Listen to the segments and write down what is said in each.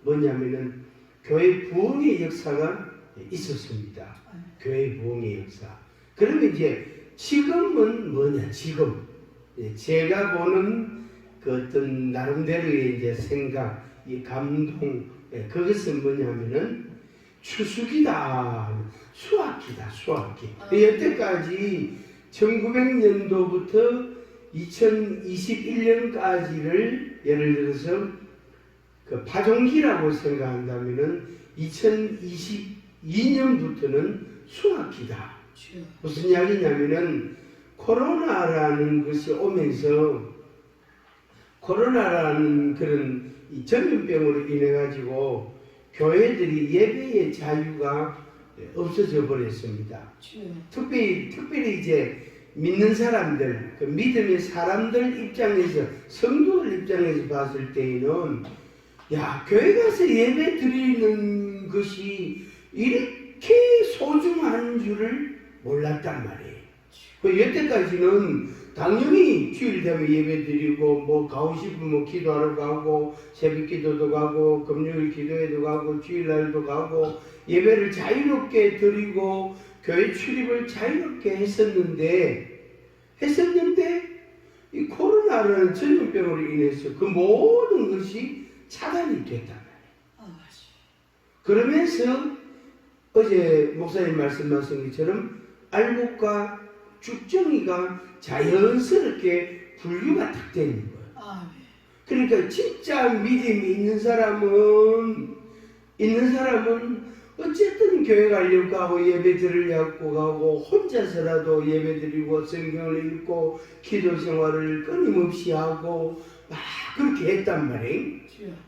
뭐냐면은 교회 부흥의 역사가 있었습니다. 교회 부흥의 역사. 그러면 이제 지금은 뭐냐? 지금 제가 보는 그 어떤 나름대로의 이제 생각, 이 감동, 그것은 뭐냐면은 추수기다, 수확기다, 수확기. 여태까지 1900년도부터 2021년까지를 예를 들어서 그 파종기라고 생각한다면은 2022년부터는 수확기다. 무슨 이야기냐면은 코로나라는 것이 오면서 코로나라는 그런 이 전염병으로 인해 가지고 교회들이 예배의 자유가 없어져 버렸습니다. 특별히 이제 믿는 사람들, 그 믿음의 사람들 입장에서, 성도들 입장에서 봤을 때에는 야, 교회 가서 예배 드리는 것이 이렇게 소중한 줄을 몰랐단 말이에요. 그 여태까지는 당연히 주일 되면 예배 드리고 뭐 가고 싶으면 뭐 기도하러 가고 새벽 기도도 가고 금요일 기도회도 가고 주일날도 가고 예배를 자유롭게 드리고 교회 출입을 자유롭게 했었는데 이 코로나라는 전염병으로 인해서 그 모든 것이 차단이 됐단 말이에요. 그러면서 어제 목사님 말씀하신 것처럼 알곡과 죽정이가 자연스럽게 분류가 딱 되는 거예요. 그러니까 진짜 믿음이 있는 사람은 어쨌든 교회 가려고 하고 예배 들으려고 하고 혼자서라도 예배 드리고 성경을 읽고 기도 생활을 끊임없이 하고 막 그렇게 했단 말이에요.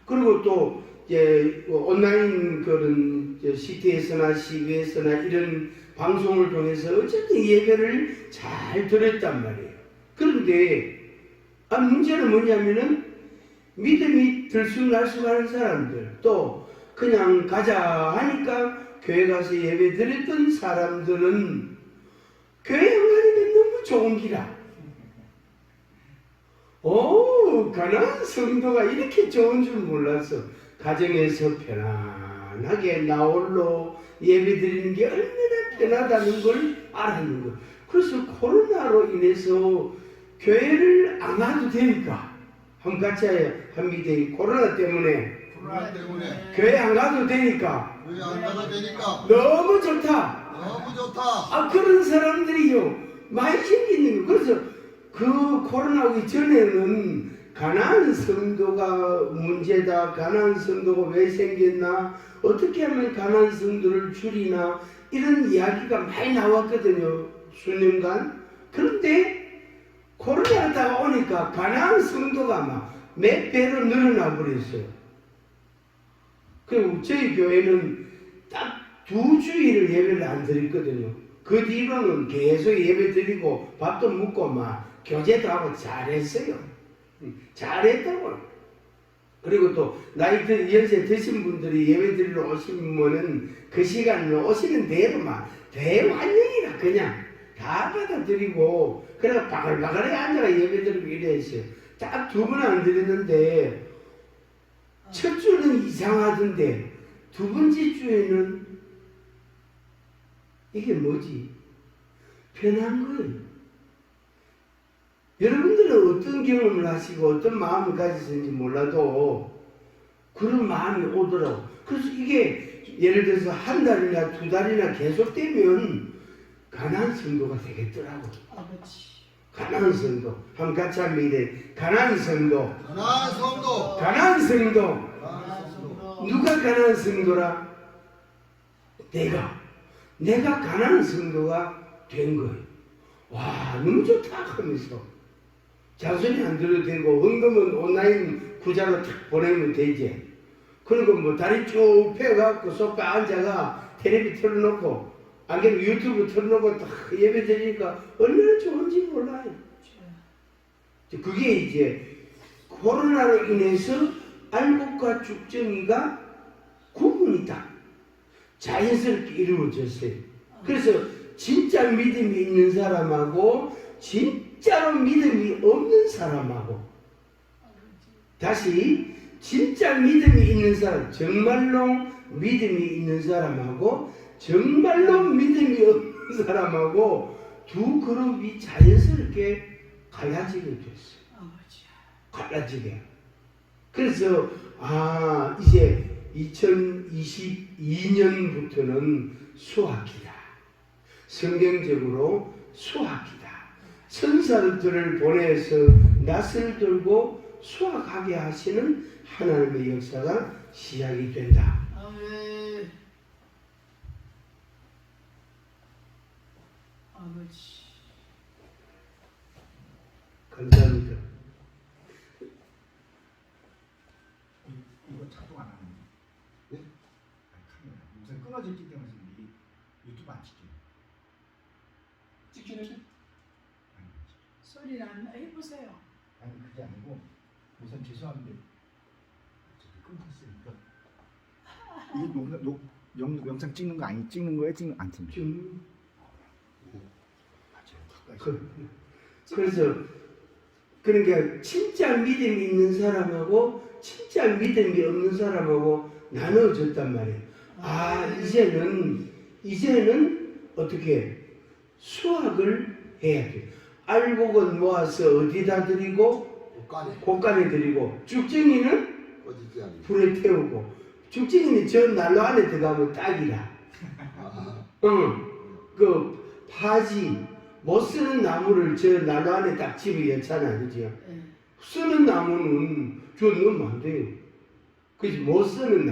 그리고 또 이제 온라인 그런 CT에서나 CBS나 이런 방송을 통해서 어쨌든 예배를 잘 들었단 말이에요. 그런데 문제는 뭐냐면은 믿음이 들쑥날쑥하는 사람들, 또 그냥 가자 하니까 교회 가서 예배 드렸던 사람들은 교회 안 가는 게 너무 좋은 기라. 가난한 성도가 이렇게 좋은 줄 몰랐어. 가정에서 편안하게 나홀로 예배 드리는 게 얼마나 편하다는 걸 알았는 거예요. 그래서 코로나로 인해서 교회를 안 가도 되니까 한번 같이 합니다. 코로나 때문에 교회 안 가도 되니까 너무 좋다. 그런 사람들이요 많이 생기는 거예요. 그래서 그 코로나 오기 전에는 가난한 성도가 문제다, 가난한 성도가 왜 생겼나, 어떻게 하면 가난한 성도를 줄이나, 이런 이야기가 많이 나왔거든요, 수년간. 그런데 코로나가 오니까 가난한 성도가 막 몇 배로 늘어나 버렸어요. 그리고 저희 교회는 딱 2주일을 예배를 안 드렸거든요. 그 뒤로는 계속 예배 드리고 밥도 먹고 막 교제도 하고 잘했어요. 잘했다고. 그리고 또 나이 연세 드신 분들이 예배 드리러 오시면은 그 시간에 오시는 대로 막 대환영이라 그냥 다 받아드리고 그래가 바글바글하게 앉아가 예배 드리고 이랬어요. 딱 2번 안 드렸는데 첫 주는 이상하던데 두 번째 주에는 이게 뭐지? 편한 거예요. 여러분들은 어떤 경험을 하시고 어떤 마음을 가지셨는지 몰라도 그런 마음이 오더라고. 그래서 이게 예를 들어서 한 달이나 2달이나 계속되면 가난한 성도가 되겠더라고. 가난한 성도. 한번 같이 합니다. 가난한 성도. 가난한 성도. 누가 가난한 성도라? 내가 가난한 성도가 된 거예요. 와, 너무 좋다 하면서 자손이 안 들어도 되고 헌금은 온라인 구자로 탁 보내면 되지. 그리고 뭐 다리 쭉 펴갖고 소파 앉아가 텔레비 틀어놓고 안 그러면 유튜브 틀어놓고 딱 예배 드리니까 얼마나 좋은지 몰라요. 그게 이제 코로나로 인해서 알곡과 죽정이가 구분이 딱 자연스럽게 이루어졌어요. 그래서 진짜 믿음이 있는 사람하고 진짜로 믿음이 없는 사람하고 다시 진짜 믿음이 있는 사람, 정말로 믿음이 있는 사람하고 정말로 믿음이 없는 사람하고 두 그룹이 자연스럽게 갈라지게 됐어요. 갈라지게. 그래서 이제 2022년부터는 수학기다. 성경적으로 수학기다. 천사들을 보내서 낯을 들고 수학하게 하시는 하나님의 역사가 시작이 된다. 아멘. 아버지. 감사합니다. 이거 작동 안 하는 네? 카메라 무슨 끊어졌기 때문에 지금 유튜브 안 찍혀요. 찍히는 소리를 안 해보세요. 아니 그게 아니고 우선 죄송한데 끊겼으니까 이게 영상 찍는 거 아니 찍는 거예요? 찍는 안 찍는 좀 맞아요. 그래서 그러니까 진짜 믿음이 있는 사람하고 진짜 믿음이 없는 사람하고 나눠졌단 말이에요. 이제는 어떻게 수학을 해야 돼. 알곡은 모아서 어디다 드리고 곳간에 드리고 죽정이는 불에 태우고 죽정이는 저 난로 안에 들어가면 딱이라. 그 파지 못 쓰는 나무를 저 난로 안에 딱 집어넣잖아, 그죠? 쓰는 나무는 저 넣으면 안 돼요. 그래서 못 쓰는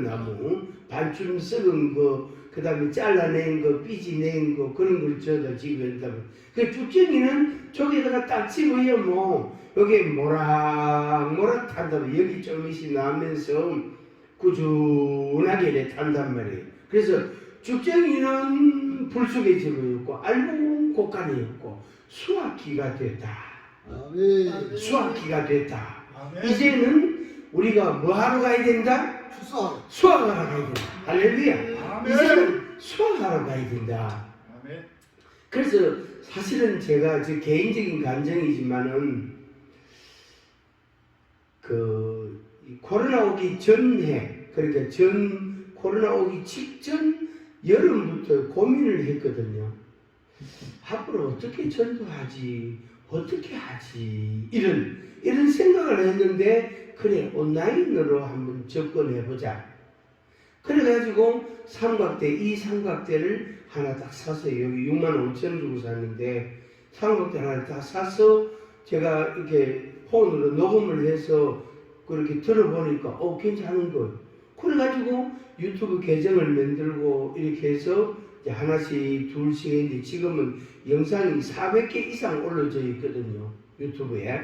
나무, 반쯤 썩은 거, 그 다음에 잘라낸 거, 삐지낸 거, 그런 걸 저다 집어넣다면. 그 쭉정이는 저기다가 딱 집어요, 여기 모락모락 탄다면 여기 조금씩 나면서 꾸준하게 이렇게 탄단 말이에요. 그래서 쭉정이는 불 속에 집어였고, 알고 곳간이었고, 수학기가 됐다. 수학기가 됐다. 이제는 우리가 뭐 하러 가야 된다? 수학하러 가야 된다. 할렐루야. 이제는 수학하러 가야 된다. 그래서 사실은 제가 제 개인적인 감정이지만은 그 코로나 오기 전에 그러니까 코로나 오기 직전 여름부터 고민을 했거든요. 앞으로 어떻게 전도하지? 어떻게 하지? 이런 생각을 했는데 그래 온라인으로 한번 접근해보자. 그래가지고 이 삼각대를 하나 딱 사서 여기 65,000원 주고 샀는데 삼각대 하나 딱 사서 제가 이렇게 폰으로 녹음을 해서 그렇게 들어보니까 괜찮은 거예요. 그래가지고 유튜브 계정을 만들고 이렇게 해서 이제 하나씩 둘씩 했는데 지금은 영상이 400개 이상 올라져 있거든요. 유튜브에.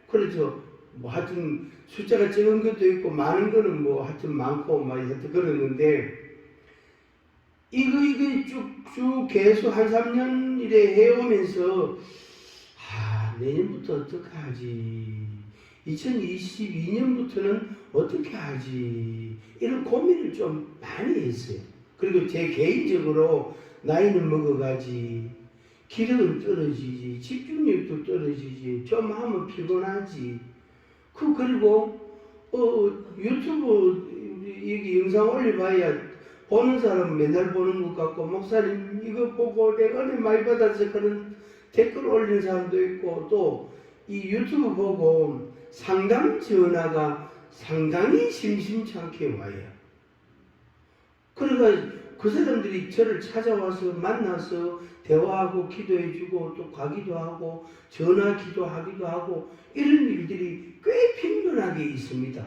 그래서 하여튼 숫자가 적은 것도 있고 많은 거는 하여튼 많고 하여튼 그러는데 이거 쭉 계속 한 3년 이래 해오면서 내년부터 어떻게 하지? 2022년부터는 어떻게 하지? 이런 고민을 좀 많이 했어요. 그리고 제 개인적으로 나이는 먹어가지, 기력은 떨어지지, 집중력도 떨어지지, 좀 하면 피곤하지. 그리고 유튜브 여기 영상 올려봐야 보는 사람 맨날 보는 것 같고, 목사님 이거 보고 내가 은혜 많이 받아서 그런 댓글 올리는 사람도 있고, 또 이 유튜브 보고 상담 전화가 상당히 심심찮게 와요. 그러니까 그 사람들이 저를 찾아와서 만나서 대화하고 기도해주고 또 가기도 하고 전화 기도하기도 하고 이런 일들이 꽤 빈번하게 있습니다.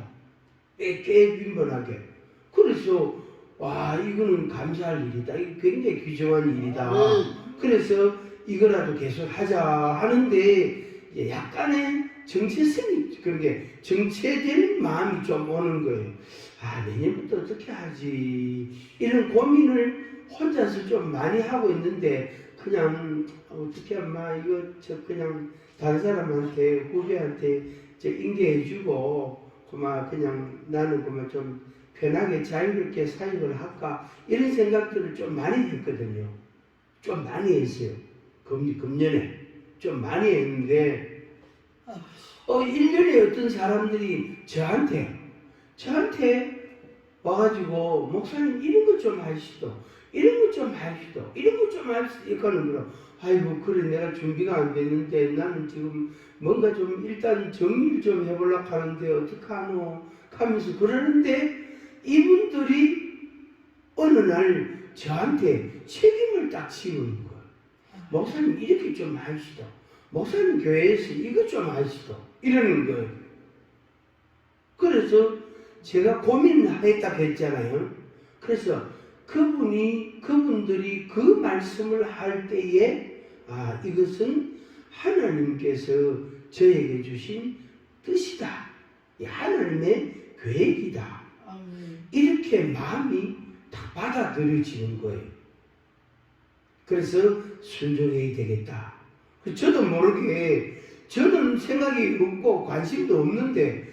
꽤 빈번하게. 그래서 이거는 감사할 일이다. 이거 굉장히 귀중한 일이다. 그래서 이거라도 계속 하자 하는데 약간의 정체성이 그렇게 정체된 마음이 좀 오는 거예요. 내년부터 어떻게 하지? 이런 고민을 혼자서 좀 많이 하고 있는데 그냥 어떻게 이거 그냥 다른 사람한테 후배한테 인계해주고 그냥 나는 좀 편하게 자유롭게 사역을 할까 이런 생각들을 좀 많이 했거든요. 좀 많이 했어요. 금년에 좀 많이 했는데 일년에 어떤 사람들이 저한테 와가지고 목사님 이런 것 좀 하시도, 이런 것 좀 하시도, 이런 것 좀 하시도 이렇게 하는 거라. 아이고 그래 내가 준비가 안 됐는데 나는 지금 뭔가 좀 일단 정리를 좀 해보려고 하는데 어떡하노 하면서 그러는데 이분들이 어느 날 저한테 책임을 딱 지우는 거예요. 목사님 이렇게 좀 하시도, 목사님 교회에서 이것 좀 하시도 이러는 거예요. 그래서 제가 고민했다 했잖아요. 그래서 그분들이 그 말씀을 할 때에 이것은 하나님께서 저에게 주신 뜻이다. 하나님의 계획이다. 이렇게 마음이 다 받아들여지는 거예요. 그래서 순종해야 되겠다. 저도 모르게 저는 생각이 없고 관심도 없는데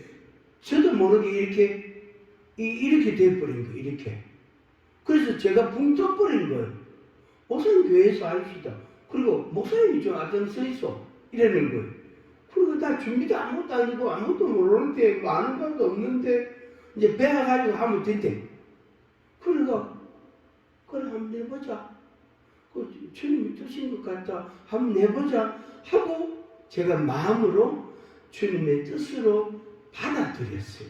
저도 모르게 이렇게 돼버린 거예요. 이렇게. 그래서 제가 붕 떠버린 거예요. 목사님 교회에서 하십시다. 그리고 목사님이 좀 앞에 서 있어. 이러는 거예요. 그리고 나 준비도 아무것도 안 되고 아무것도 모르는데 뭐 아는 것도 없는데 이제 배워가지고 하면 된대. 그러니까 그래 한번 내보자. 주님이 뜻인 것 같다. 한번 내보자 하고 제가 마음으로 주님의 뜻으로 받아들였어요.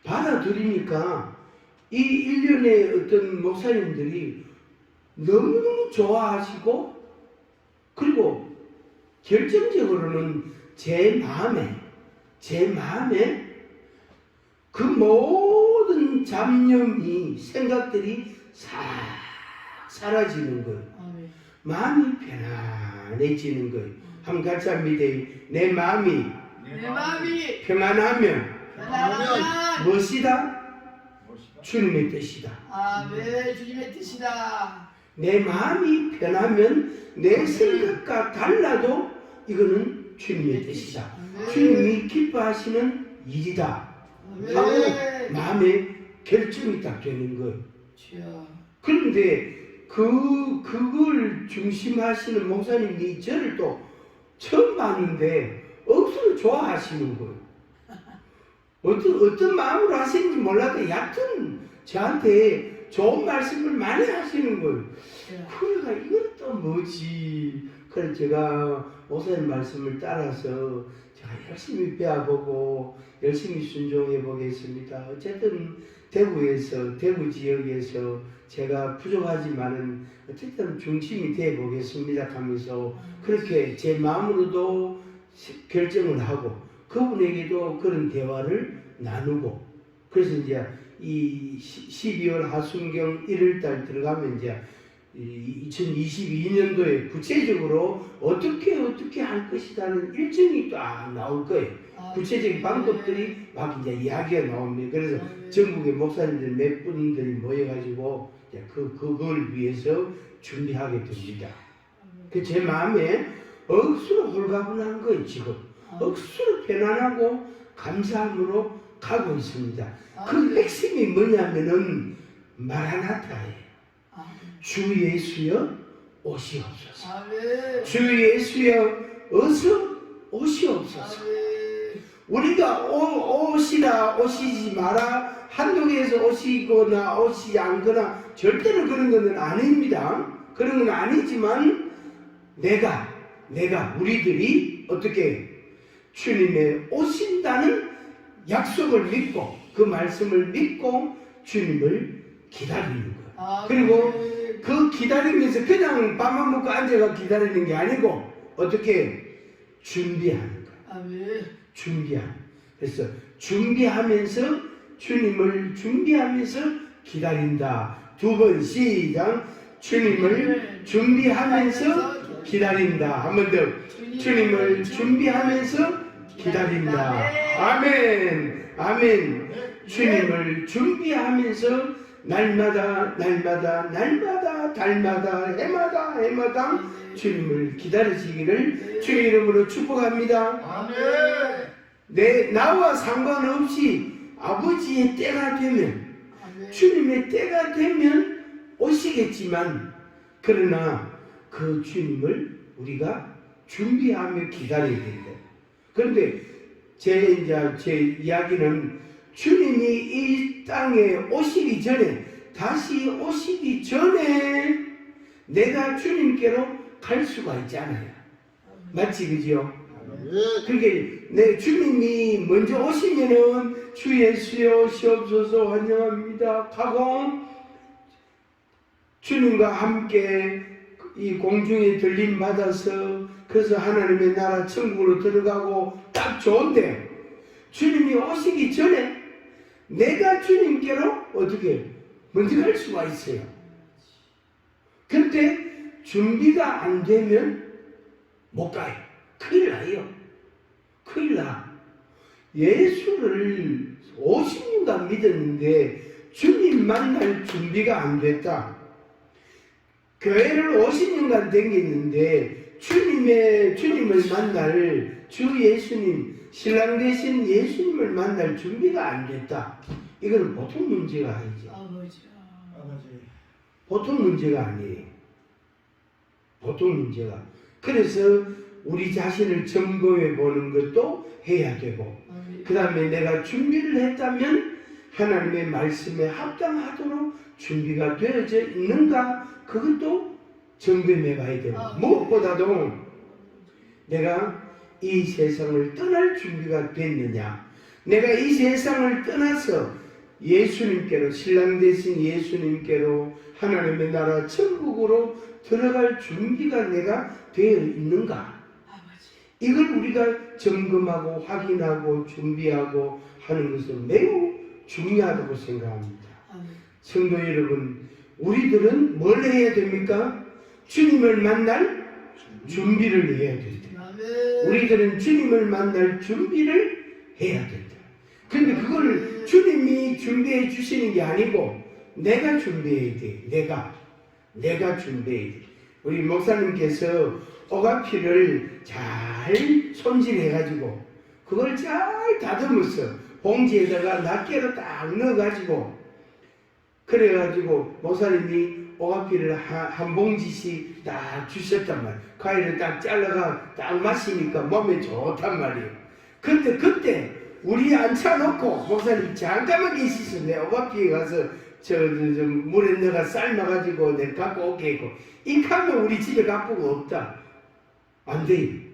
받아들이니까 이 일련의 어떤 목사님들이 너무너무 좋아하시고 그리고 결정적으로는 제 마음에 그 모든 잡념이 생각들이 싹 사라지는 거예요. 마음이 편안해지는 거예요. 한번 같이 합니다. 내 마음이 평안하면 무엇이다? 주님의 뜻이다. 아멘. 주님의 뜻이다. 내 마음이 편하면 내 생각과 달라도 이거는 주님의 뜻이다. 주님이 기뻐하시는 일이다. 하고 마음에 결정이 딱 되는 거예요. 그런데 그걸 중심하시는 목사님이 저를 또 처음 봤는데 억수로 좋아하시는 거예요. 어떤 마음으로 하시는지 몰라도 얕은 저한테 좋은 말씀을 많이 하시는 거예요. 그러니까 이건 또 뭐지? 그래서 제가 목사님 말씀을 따라서 제가 열심히 배워보고 열심히 순종해 보겠습니다. 어쨌든 대구 지역에서 제가 부족하지만은 어쨌든 중심이 돼 보겠습니다 하면서 그렇게 제 마음으로도 결정을 하고 그분에게도 그런 대화를 나누고 그래서 이제 이 12월 하순경 1월달 들어가면 이제 2022년도에 구체적으로 어떻게 할 것이라는 일정이 딱 나올 거예요. 구체적인 방법들이 막 이제 이야기가 나옵니다. 그래서 전국의 목사님들 몇 분들이 모여가지고 그걸 위해서 준비하게 됩니다. 제 마음에 억수로 홀가분한 거예요. 지금 억수로 편안하고 감사함으로 가고 있습니다. 그 핵심이 뭐냐면은 마라나타예요. 주 예수여 오시옵소서. 주 예수여 어서 오시옵소서. 우리가 오시라 오시지 마라 한동에서 오시거나 오시지 않거나 절대로 그런 것은 아닙니다. 그런 건 아니지만 내가 우리들이 어떻게 주님의 오신다는 약속을 믿고 그 말씀을 믿고 주님을 기다리는 거예요. 그리고 그 기다리면서 그냥 밥만 먹고 앉아가 기다리는 게 아니고 어떻게 준비하는 거예요. 준비하는. 그래서 준비하면서 주님을 준비하면서 기다린다. 두 번 시작. 주님을 준비하면서 기다린다. 한 번 더. 주님을 준비하면서 기다린다. 아멘. 아멘. 주님을 준비하면서 날마다 달마다 해마다 주님을 기다리시기를 주의 이름으로 축복합니다. 아멘. 나와 상관없이 아버지의 때가 되면 주님의 때가 되면 오시겠지만 그러나 그 주님을 우리가 준비하며 기다려야 된다. 그런데 제 이야기는 주님이 이 땅에 오시기 전에, 다시 오시기 전에 내가 주님께로 갈 수가 있잖아요. 맞지, 그죠? 그러니까 내 주님이 먼저 오시면은 주 예수여 시옵소서 환영합니다 하고 주님과 함께 이 공중에 들림 받아서 그래서 하나님의 나라 천국으로 들어가고 딱 좋은데, 주님이 오시기 전에 내가 주님께로 어떻게 먼저 갈 수가 있어요. 그런데 준비가 안 되면 못 가요. 큰일 나요. 큰일 나. 예수를 50년간 믿었는데 주님 만날 준비가 안 됐다. 교회를 50년간 다녔는데 주님을 만날 주 예수님, 신랑 되신 예수님을 만날 준비가 안 됐다. 이거는 보통 문제가 아니죠. 아버지. 보통 문제가 아니에요. 보통 문제가. 그래서 우리 자신을 점검해 보는 것도 해야 되고, 그 다음에 내가 준비를 했다면 하나님의 말씀에 합당하도록 준비가 되어져 있는가, 그것도 점검해 봐야 되고, 무엇보다도 내가 이 세상을 떠날 준비가 됐느냐, 내가 이 세상을 떠나서 예수님께로, 신랑 되신 예수님께로 하나님의 나라 천국으로 들어갈 준비가 내가 되어 있는가, 이걸 우리가 점검하고 확인하고 준비하고 하는 것은 매우 중요하다고 생각합니다. 성도 여러분, 우리들은 뭘 해야 됩니까? 주님을 만날 준비를 해야 된다. 우리들은 주님을 만날 준비를 해야 된다. 근데 그걸 주님이 준비해 주시는 게 아니고 내가 준비해야 돼. 내가 준비해야 돼. 우리 목사님께서 오가피를 잘 손질해가지고 그걸 잘 다듬어서 봉지에다가 낱개로 딱 넣어가지고, 그래가지고 목사님이 오가피를 한 봉지씩 딱 주셨단 말이에요. 과일을 딱 잘라가 딱 마시니까 몸에 좋단 말이에요. 근데 그때 우리 앉혀놓고 목사님 잠깐만 계시죠. 내 오가피에 가서 저 물에 넣어가 삶아가지고 내 갖고 오게 했고, 이 가면 우리 집에 가쁘고 없다. 안 돼.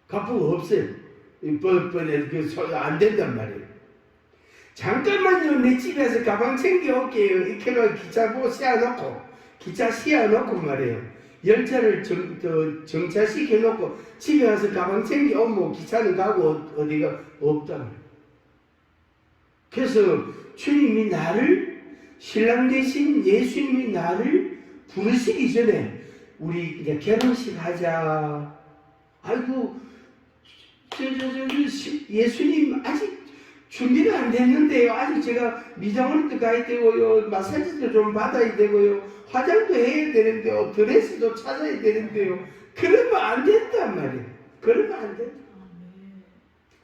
가쁘고 없어요. 안 된단 말이에요. 잠깐만요, 내 집에서 가방 챙겨올게요. 이렇게 기차 보고 씌워놓고, 기차 씌워놓고 말이에요. 열차를 정차시켜놓고 집에 와서 가방 챙겨오면 기차는 가고 어디가 없단 말이에요. 그래서 주님이 나를, 신랑 되신 예수님이 나를 부르시기 전에 우리 이제 결혼식 하자. 아이고, 예수님 아직 준비가 안 됐는데요. 아직 제가 미장원도 가야 되고요. 마사지도 좀 받아야 되고요. 화장도 해야 되는데요. 드레스도 찾아야 되는데요. 그러면 안 된단 말이에요. 그러면 안 된다.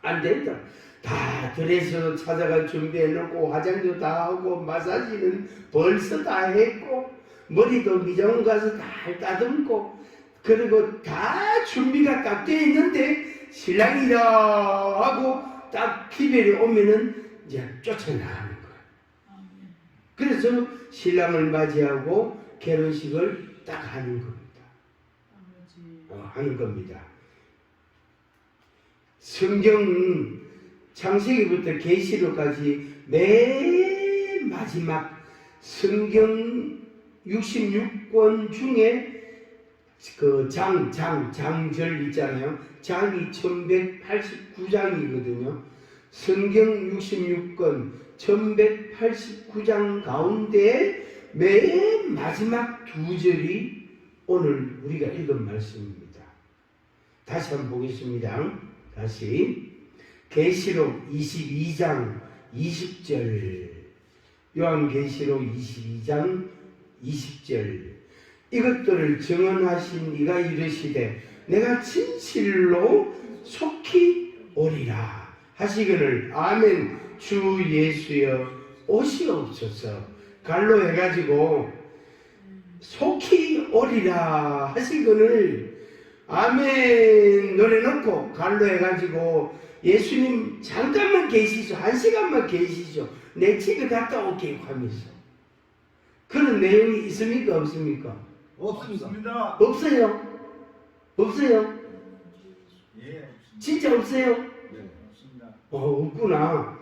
안 된다. 다 드레스 찾아가 준비해놓고 화장도 다 하고 마사지는 벌써 다 했고 머리도 미장원 가서 다 따듬고 그리고 다 준비가 딱 돼 있는데 신랑이라 하고 딱 기별이 오면은 이제 쫓아나가는 거야. 그래서 신랑을 맞이하고 결혼식을 딱 하는 겁니다. 하는 겁니다. 성경 창세기부터 계시록까지 맨 마지막 성경 66권 중에 그 장절 있잖아요. 장이 1189장이거든요. 성경 66권 1189장 가운데 맨 마지막 두 절이 오늘 우리가 읽은 말씀입니다. 다시 한번 보겠습니다. 다시 계시록 22장 20절, 요한계시록 22장 20절, 이것들을 증언하신 이가 이르시되 내가 진실로 속히 오리라 하시거늘 아멘. 주 예수여 오시옵소서. 갈로 해가지고 속히 오리라 하시거늘 아멘 노래 넣고 갈로 해가지고 예수님 잠깐만 계시죠. 1시간만 계시죠. 내 집에 갔다 올게 하면서 그런 내용이 있습니까? 없습니까? 없습니다. 없어요. 없어요. 예, 없습니다. 진짜 없어요. 네, 없습니다. 없구나.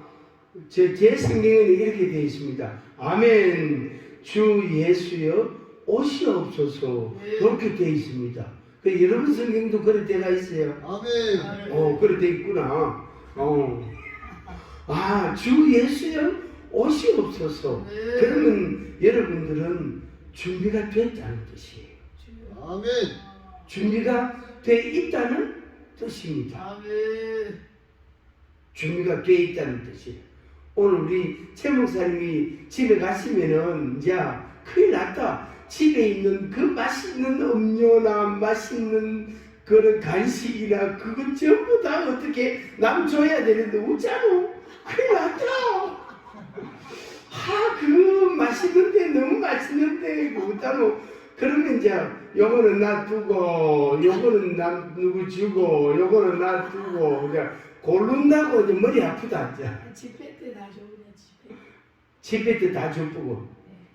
제 성경에는 이렇게 되어 있습니다. 아멘 주 예수여 오시옵소서 그렇게 되어 있습니다. 여러분 성경도 그럴 때가 있어요. 아멘. 그래 돼 있구나. 주 예수여 오시옵소서. 그러면 여러분들은 준비가 됐다는 뜻이에요. 아멘. 준비가 돼 있다는 뜻입니다. 아멘. 준비가 돼 있다는 뜻이에요. 오늘 우리 최 목사님이 집에 가시면은 이제 큰일 났다. 집에 있는 그 맛있는 음료나 맛있는 그런 간식이나 그거 전부 다 어떻게 남 줘야 되는데 웃자노. 큰일 났다. 그 맛있는데 너무 맛있는데 웃자노. 그러면 이제 요거는 놔두고 요거는 나 누구 주고 요거는 놔두고 이제 고른다고 이제 머리 아프다 이제. 집회 때 다 좋으냐 집회. 집회 때 다 줘보고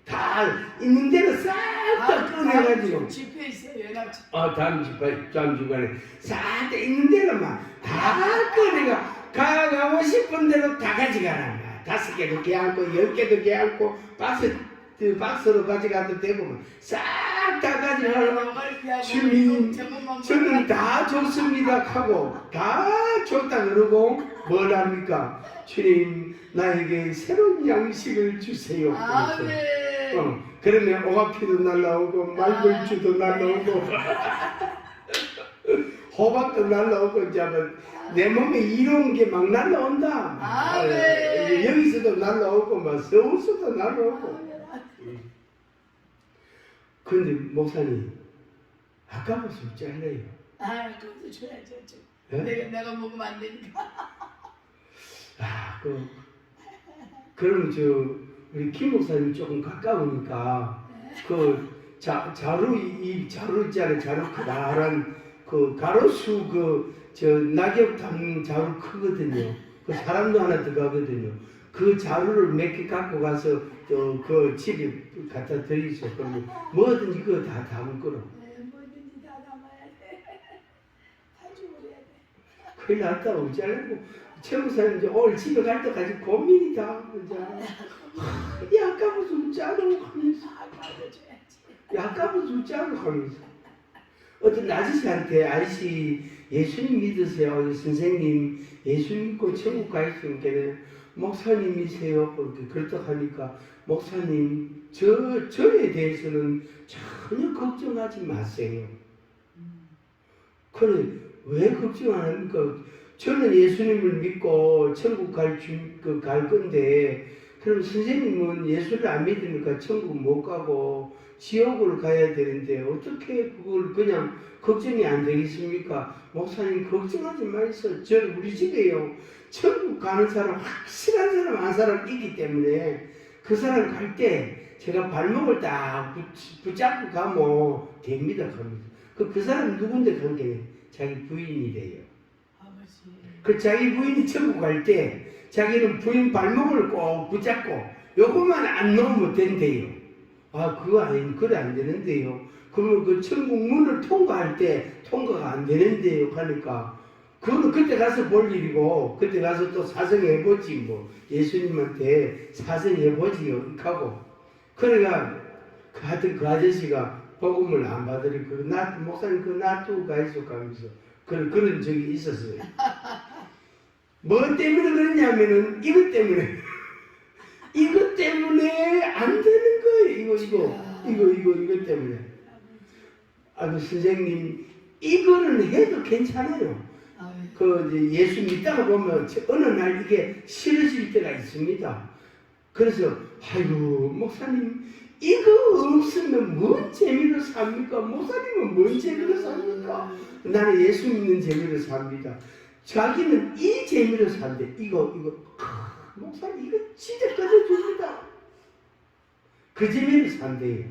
다 있는 대로 싹 다 꺼내가지고 집회 있어요 연합 집회. 다음 주간에 싹 다 있는 대로만 다 꺼내가 가고 싶은 대로 다 가져가라. 5개도 개안고 10개도 개안고 박스로 가져가도 되고 싹 다 가져가라. 주님 저는 다 좋습니다 하고 다 좋다 그러고 뭘 합니까? 주님 나에게 새로운 양식을 주세요. 아멘. 그러면 오가피도 날라오고 말벌주도 날라오고 호박도 날라오고 이제 내 몸에 이로운 게 막 날라온다. 아멘. 여기서도 날라오고 막 서울서도 날라오고. 근데 목사님 아까워서 잘래요. 그것도 줘야죠. 예? 내가 먹으면 안 되니까. 그럼 우리 김 목사님 조금 가까우니까 자루 있잖아요. 자루 크다란 가로수 낙엽 담는 자루 크거든요. 그 사람도 하나 들어가거든요. 그 자루를 몇 개 갖고 가서 그 집에 갖다 드리죠. 그러면 뭐든지 그거 다 담을 거로. 뭐든지 다 담아야 돼. 다 주문해야 돼. 큰일 났다. 어쩌려고. 최 목사님 이제 오늘 집에 갈 때까지 고민이다. 이제 아까부터 웃자고 하면서. 아까부터 웃자고 하면서. 어떤 아저씨한테 아저씨 예수님 믿으세요. 선생님 예수님 믿고 천국 가있으니까 목사님이세요. 그렇다 하니까 목사님 저에 대해서는 전혀 걱정하지 마세요. 그래 왜 걱정 안 합니까? 저는 예수님을 믿고 천국 갈 건데 그럼 선생님은 예수를 안 믿으니까 천국 못 가고 지옥을 가야 되는데 어떻게 그걸 그냥 걱정이 안 되겠습니까? 목사님 걱정하지 마세요. 저는 우리 집에요. 천국 가는 사람 확실한 사람 한 사람 있기 때문에 그 사람 갈 때 제가 발목을 딱 붙잡고 가면 됩니다. 그 사람 누군데 관계는 자기 부인이래요. 그 자기 부인이 천국 갈 때 자기는 부인 발목을 꼭 붙잡고 요것만 안 놓으면 된대요. 그거 그래 안 되는데요. 그러면 그 천국 문을 통과할 때 통과가 안 되는데요. 하니까 그거는 그때 가서 볼 일이고 그때 가서 또 사정해보지 뭐 예수님한테 사정해보지요. 하고 그러니까 하여튼 그 아저씨가 복음을 안 받으니까 목사님 그거 놔두고 가있어 가면서 그런 적이 있었어요. 뭐 때문에 그러냐면은 이것 때문에 안 되는 거예요. 이거 때문에. 선생님 이거는 해도 괜찮아요. 예수 믿다가 보면 어느 날 이게 싫어질 때가 있습니다. 그래서 목사님 이거 없으면 뭔 재미로 삽니까? 목사님은 뭔 재미로 삽니까? 나는 예수 믿는 재미로 삽니다. 자기는 이 재미로 산대. 이거 목사님 이거 진짜 끊어줍니다. 그 재미로 산대요.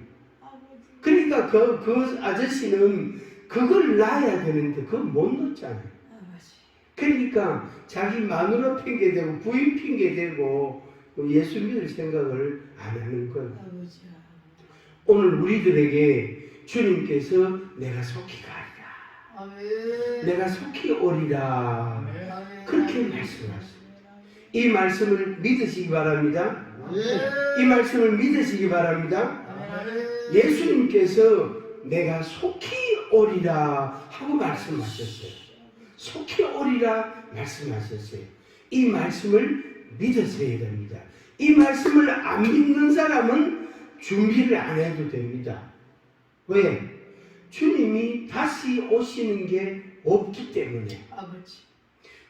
그러니까 그 아저씨는 그걸 낳아야 되는데 그걸 못 낳잖아요. 아버지. 그러니까 자기 마누라 핑계대고 부인 핑계대고 예수 믿을 생각을 안 하는 거예요. 아버지. 오늘 우리들에게 주님께서 내가 속히 가리라, 아멘. 내가 속히 오리라, 아멘. 그렇게 아멘. 말씀하셨어요. 이 말씀을 믿으시기 바랍니다. 예. 이 말씀을 믿으시기 바랍니다. 아멘. 예수님께서 내가 속히 오리라 하고 말씀하셨어요. 속히 오리라 말씀하셨어요. 이 말씀을 믿으셔야 됩니다. 이 말씀을 안 믿는 사람은 준비를 안 해도 됩니다. 왜? 주님이 다시 오시는 게 없기 때문에. 아버지.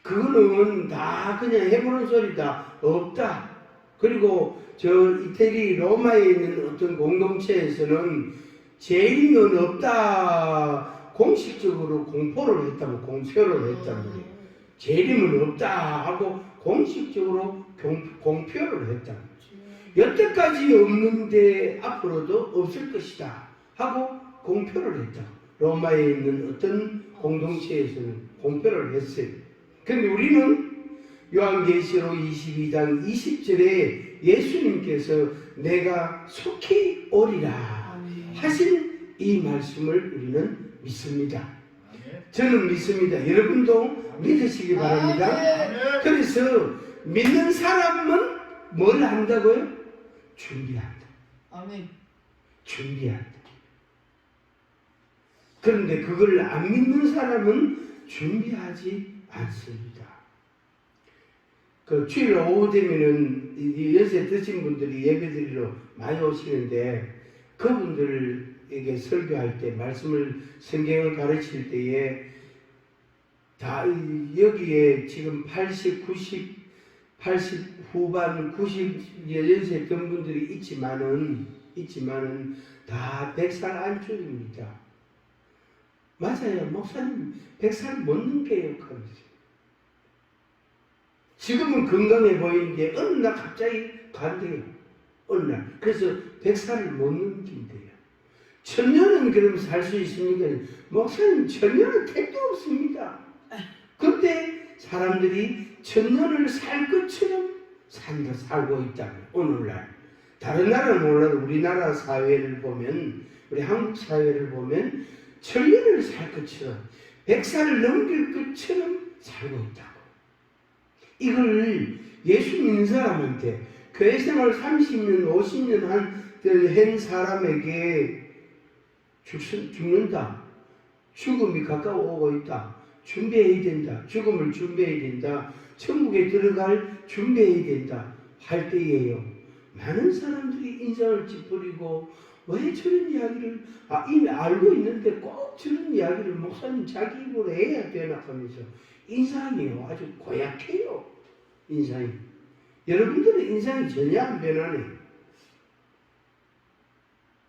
그거는 다 그냥 해보는 소리다. 없다. 그리고 저 이태리 로마에 있는 어떤 공동체에서는 재림은 없다. 공식적으로 공포를 했다고, 공표를 했단 말이에요. 재림은 없다 하고 공식적으로 공표를 했다. 여태까지 없는데 앞으로도 없을 것이다 하고 공표를 했다. 로마에 있는 어떤 공동체에서는 공표를 했어요. 그런데 우리는 요한계시록 22장 20절에 예수님께서 내가 속히 오리라 하신 이 말씀을 우리는 믿습니다. 저는 믿습니다. 여러분도 믿으시기 바랍니다. 그래서 믿는 사람은 뭘 한다고요? 준비한다. 아멘. 준비한다. 그런데 그걸 안 믿는 사람은 준비하지 않습니다. 그 주일 오후 되면은 연세 드신 분들이 예배드리러 많이 오시는데 그분들에게 설교할 때 말씀을 성경을 가르칠 때에 다 여기에 지금 80, 90, 80 후반 90 연세 된 분들이 있지만은 다 100살 안쪽입니다. 맞아요. 목사님 100살 못 넘겨요. 지금은 건강해 보이는데 어느 날 갑자기 간대요. 어느 날. 그래서 100살을 못 넘긴대요. 천년은 그럼 살 수 있습니까? 목사님 천년은 택도 없습니다. 그런데 사람들이 천년을 살 것처럼 살고 있다면 오늘날 다른 나라는 몰라도 우리나라 사회를 보면 우리 한국 사회를 보면 천년을 살 것처럼 100살을 넘길 것처럼 살고 있다고. 이걸 예수 믿는 사람한테 교회 생활 30년 50년 한 사람에게 죽는다. 죽음이 가까워 오고 있다. 준비해야 된다. 죽음을 준비해야 된다. 천국에 들어갈 준비해야 된다. 할 때예요. 많은 사람들이 인상을 찌푸리고 왜 저런 이야기를 이미 알고 있는데 꼭 저런 이야기를 목사님 자기 입으로 해야 되나 하면서 인상이요. 아주 고약해요. 인상이. 여러분들의 인상이 전혀 안 변하네.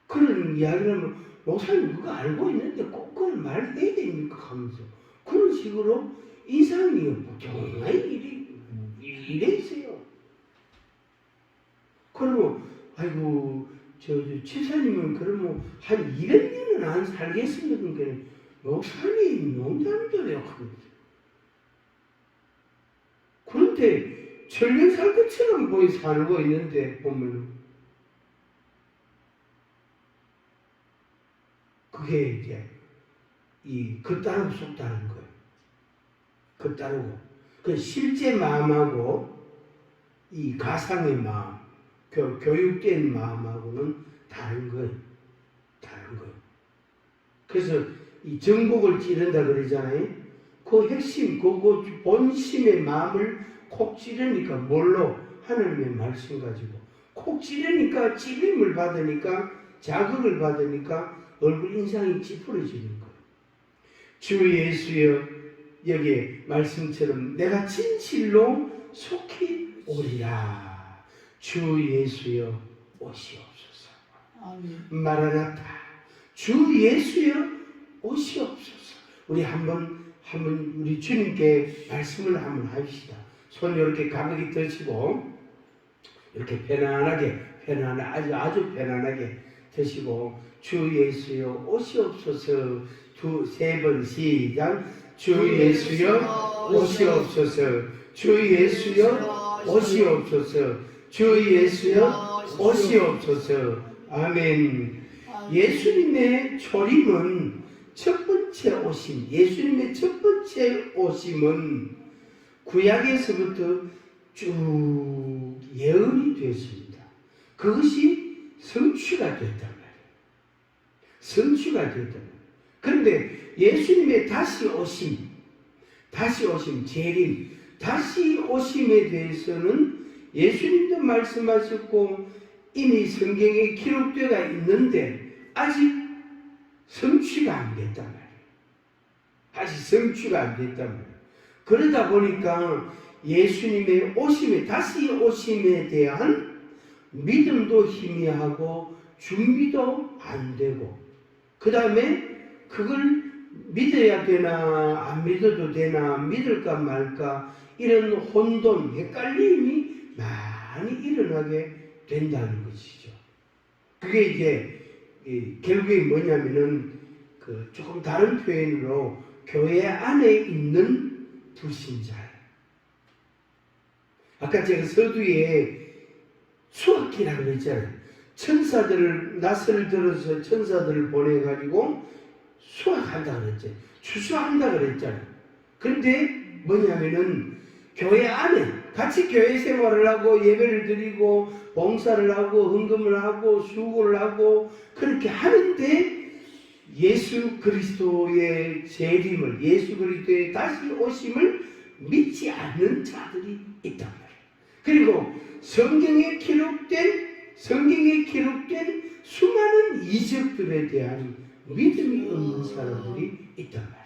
그런 이야기를 하면 목사님 그거 알고 있는데 꼭 그걸 말해야 됩니까? 하면서 그런 식으로 인상이 정말 이래 있어요. 그러면 아이고 저 치사님은 그러면 한 200년은 안 살겠습니까? 그러니까 목사님 농담들이요. 하면서 그런데 천년 살 것처럼 보이 살고 있는데 보면 그게 이제 겉다르고 속다른 거예요. 겉다르고 그 실제 마음하고 이 가상의 마음, 교육된 마음하고는 다른 거예요. 다른 거예요. 그래서 이 정복을 찌른다 그러잖아요. 그 핵심, 그 본심의 마음을 콕 찌르니까 뭘로? 하나님의 말씀 가지고 콕 찌르니까 찔림을 받으니까 자극을 받으니까 얼굴 인상이 찌푸려지는 거예요. 주 예수여 여기에 말씀처럼 내가 진실로 속히 오리라. 주 예수여 오시옵소서. 아멘. 마라나타. 주 예수여 오시옵소서. 우리 한번 우리 주님께 말씀을 한번 합시다. 손 이렇게 가볍게 드시고 이렇게 편안하게 아주 편안하게 드시고 주 예수여 오시옵소서. 세 번 시작. 주 예수여 오시옵소서. 주 예수여 오시옵소서. 주 예수여 오시옵소서. 아멘. 예수님의 초림은 첫 번째 오심, 예수님의 첫 번째 오심은 구약에서부터 쭉 예언이 되었습니다. 그것이 성취가 됐단 말이에요. 성취가 됐단 말이에요. 그런데 예수님의 다시 오심, 재림, 다시 오심에 대해서는 예수님도 말씀하셨고 이미 성경에 기록되어 있는데 아직 성취가 안 됐단 말이에요. 아직 성취가 안 됐단 말이에요. 그러다 보니까 예수님의 오심에, 다시 오심에 대한 믿음도 희미하고 준비도 안 되고, 그 다음에 그걸 믿어야 되나 안 믿어도 되나, 믿을까 말까, 이런 혼돈, 헷갈림이 많이 일어나게 된다는 것이죠. 그게 이제 결국에 뭐냐면은 조금 다른 표현으로 교회 안에 있는 불신자예요. 아까 제가 서두에 수학기라고 그랬잖아요. 천사들을, 낯을 들어서 천사들을 보내가지고 수학한다 그랬죠. 추수한다 그랬잖아요. 그런데 뭐냐면은 교회 안에 같이 교회 생활을 하고 예배를 드리고 봉사를 하고 헌금을 하고 수고를 하고 그렇게 하는데 예수 그리스도의 재림을, 예수 그리스도의 다시 오심을 믿지 않는 자들이 있단 말이에요. 그리고 성경에 기록된 수많은 이적들에 대한 믿음이 없는 사람들이 있단 말이에요.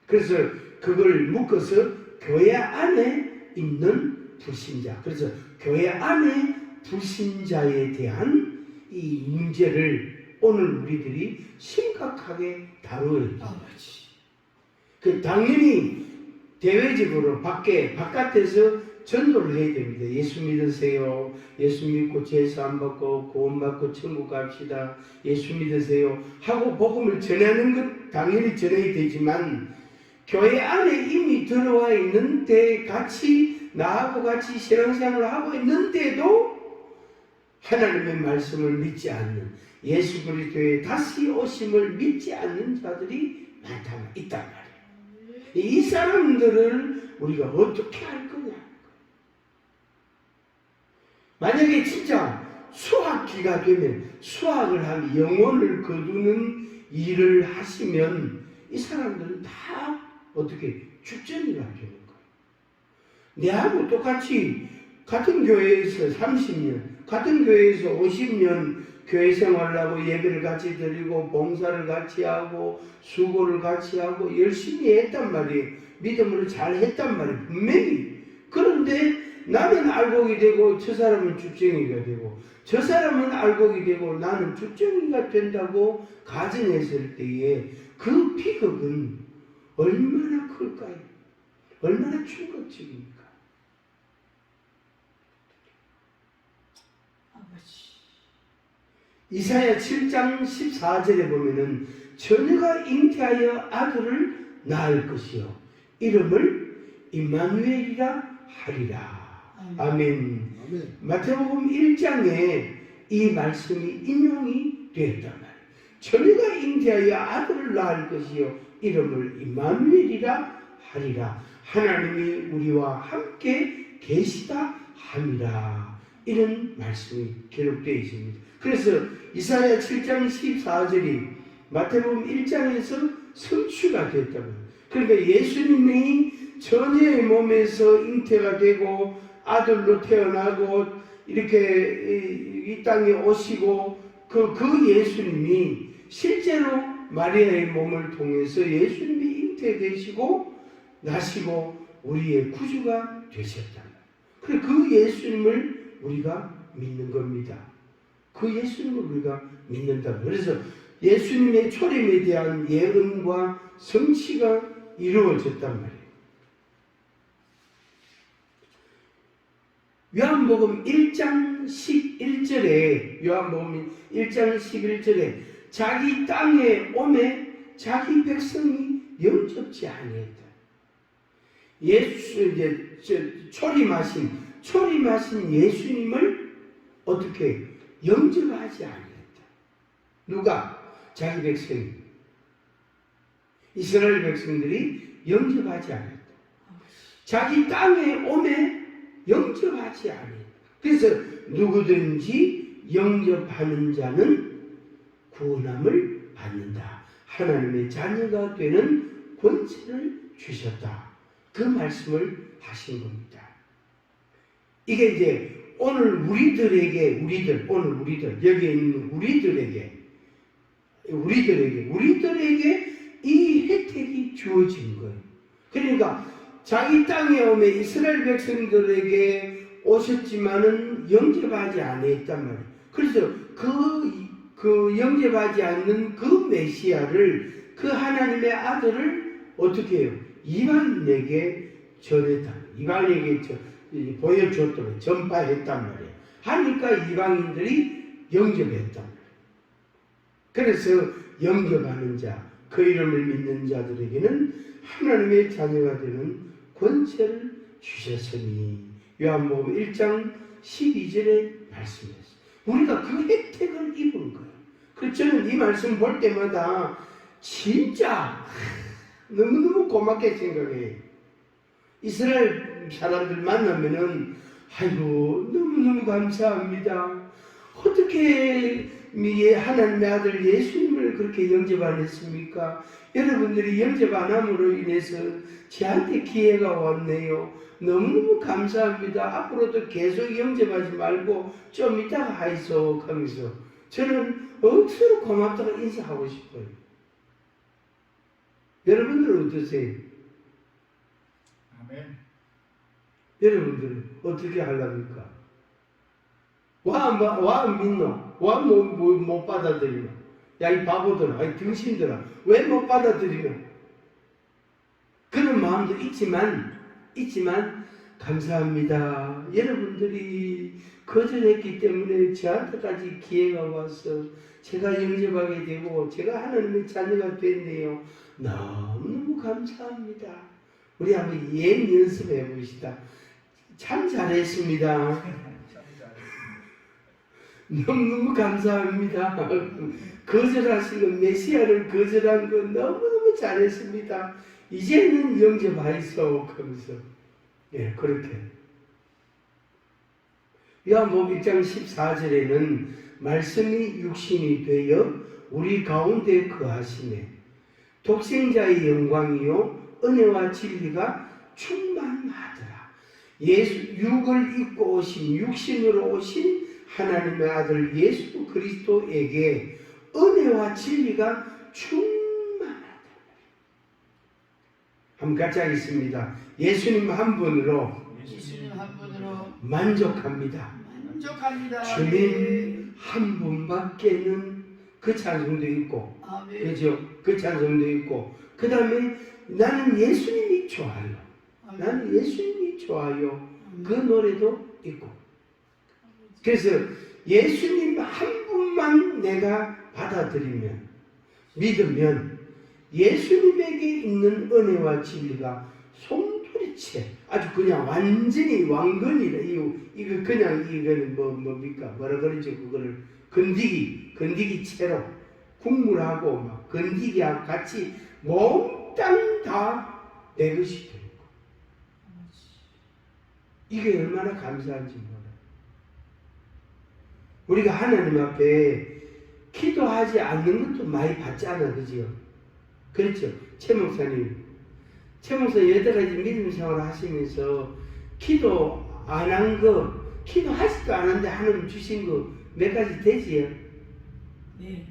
그래서 그걸 묶어서 교회 안에 있는 불신자, 그래서 교회 안에 불신자에 대한 이 문제를 오늘 우리들이 심각하게 다뤄야 돼요. 당연히 대외적으로 바깥에서 전도를 해야 됩니다. 예수 믿으세요. 예수 믿고 제사 안 받고 구원 받고 천국 갑시다. 예수 믿으세요 하고 복음을 전하는 것 당연히 전해야 되지만, 교회 안에 이미 들어와 있는데 나하고 같이 신앙생활을 하고 있는데도 하나님의 말씀을 믿지 않는, 예수 그리스도의 다시 오심을 믿지 않는 자들이 있단 말이에요. 이 사람들을 우리가 어떻게 할 거냐? 만약에 진짜 수학기가 되면, 수학을 하면 영혼을 거두는 일을 하시면 이 사람들은 다 어떻게 축전이가 되는 거예요. 내하고 똑같이 같은 교회에서 30년, 같은 교회에서 50년 교회 생활을 하고 예배를 같이 드리고 봉사를 같이 하고 수고를 같이 하고 열심히 했단 말이에요. 믿음으로 잘 했단 말이에요. 분명히. 그런데 나는 알곡이 되고 저 사람은 죽정이가 되고, 저 사람은 알곡이 되고 나는 죽정이가 된다고 가정했을 때에 그 비극은 얼마나 클까요? 얼마나 충격적입니까? 이사야 7장 14절에 보면은 처녀가 잉태하여 아들을 낳을 것이요 이름을 임마누엘이라 하리라. 아멘. 마태복음 1장에 이 말씀이 인용이 되었단 말이에요. 처녀가 잉태하여 아들을 낳을 것이요 이름을 임마누엘이라 하리라. 하나님이 우리와 함께 계시다 함이라. 이런 말씀이 기록되어 있습니다. 그래서 이사야 7장 14절이 마태복음 1장에서 성취가 됐다고요. 그러니까 예수님이 처녀의 몸에서 잉태가 되고 아들로 태어나고 이렇게 이 땅에 오시고 그 예수님이 실제로 마리아의 몸을 통해서 예수님이 잉태되시고 나시고 우리의 구주가 되셨다. 그래서 그 예수님을 우리가 믿는 겁니다. 그 예수님을 우리가 믿는다. 그래서 예수님의 초림에 대한 예언과 성취가 이루어졌단 말이에요. 요한복음 1장 11절에 자기 땅에 오매 자기 백성이 영접지 아니했다. 예수 이제 초림하신 예수님을 어떻게 영접하지 아니했다. 누가? 자기 백성이. 이스라엘 백성들이 영접하지 않았다. 자기 땅에 오매 영접하지 않았다. 그래서 누구든지 영접하는 자는 구원함을 받는다. 하나님의 자녀가 되는 권세를 주셨다. 그 말씀을 하신 겁니다. 이게 이제 오늘 우리들에게 여기 있는 우리들에게 이 혜택이 주어진 거예요. 그러니까 자기 땅에 오면 이스라엘 백성들에게 오셨지만은 영접하지 않았단 말이에요. 그래서 그 영접하지 않는 그 메시아를, 그 하나님의 아들을 어떻게 해요? 이방인에게 전했다. 이방인에게 보여줬다. 전파했단 말이에요. 하니까 이방인들이 영접했단 말이에요. 그래서 영접하는 자, 그 이름을 믿는 자들에게는 하나님의 자녀가 되는 권세를 주셨으니, 요한복음 1장 12절에 말씀했어요. 우리가 그 혜택을 입은 거예요. 그래서 저는 이 말씀 볼 때마다 진짜 너무너무 고맙게 생각해요. 이스라엘 사람들 만나면은 아이고 너무너무 감사합니다. 어떻게 하나님의 아들 예수님을 그렇게 영접 안 했습니까? 여러분들이 영접 안 함으로 인해서 저한테 기회가 왔네요. 너무너무 감사합니다. 앞으로도 계속 영접하지 말고 좀 이따가 하이소 하면서 저는 억수로 고맙다고 인사하고 싶어요. 여러분들은 어떠세요? 아멘. 여러분들은 어떻게 하려니까? 와 믿노? 와 못 받아들이노? 야 이 바보들아, 이 등신들아, 왜 못 받아들이노? 그런 마음도 있지만 감사합니다. 여러분들이 거절했기 때문에 저한테까지 기회가 와서 제가 영접하게 되고 제가 하나님의 자녀가 됐네요. 너무너무 감사합니다. 우리 한번 예행 연습해 봅시다. 참 잘했습니다. 너무너무 감사합니다. 거절하신 거, 메시아를 거절한 거 너무너무 잘했습니다. 이제는 영접하이소 하면서 그렇게. 요한복음 1장 14절에는 말씀이 육신이 되어 우리 가운데 거하시네 독생자의 영광이요 은혜와 진리가 충만하더라. 육을 입고 오신, 육신으로 오신 하나님의 아들 예수 그리스도에게 은혜와 진리가 충만하다. 한번 같이 하겠습니다. 예수님 한 분으로 만족합니다. 주님 한 분밖에는 그 찬송도 있고, 그죠? 그 찬송도 있고, 그 다음에 나는 예수님이 좋아요. 나는 예수님이 좋아요. 그 노래도 있고. 그래서 예수님 한 분만 내가 받아들이면, 믿으면 예수님에게 있는 은혜와 진리가 송두리째 아주 그냥 완전히 왕건이다. 이거 그냥 이거는 뭡니까? 뭐라 그러죠? 그거를 건디기 채로 국물하고 막 건디기하고 같이 몽땅 다 내 것이 되는 거. 이게 얼마나 감사한지 몰라. 우리가 하나님 앞에 기도하지 않는 것도 많이 받잖아, 그죠? 그렇죠? 최 목사님 여러 가지 믿음 생활을 하시면서 기도 안 한 거, 기도하지도 않았는데 하나님 주신 거 몇 가지 되지요? 네.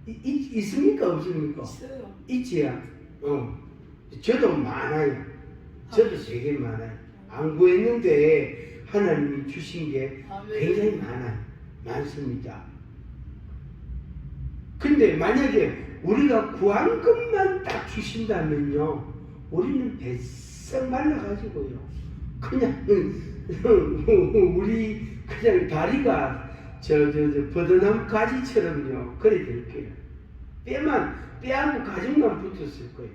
있습니까? 없습니까? 있어요. 있지요? 저도 많아요. 저도 되게 많아요. 안 구했는데 하나님이 주신 게 굉장히 많아요. 많습니다. 근데 만약에 우리가 구한 것만 딱 주신다면요, 우리는 뱃썩 말라가지고요, 그냥 우리 그냥 버드나무 가지처럼요. 그래 될 거예요. 뼈하고 가죽만 붙었을 거예요.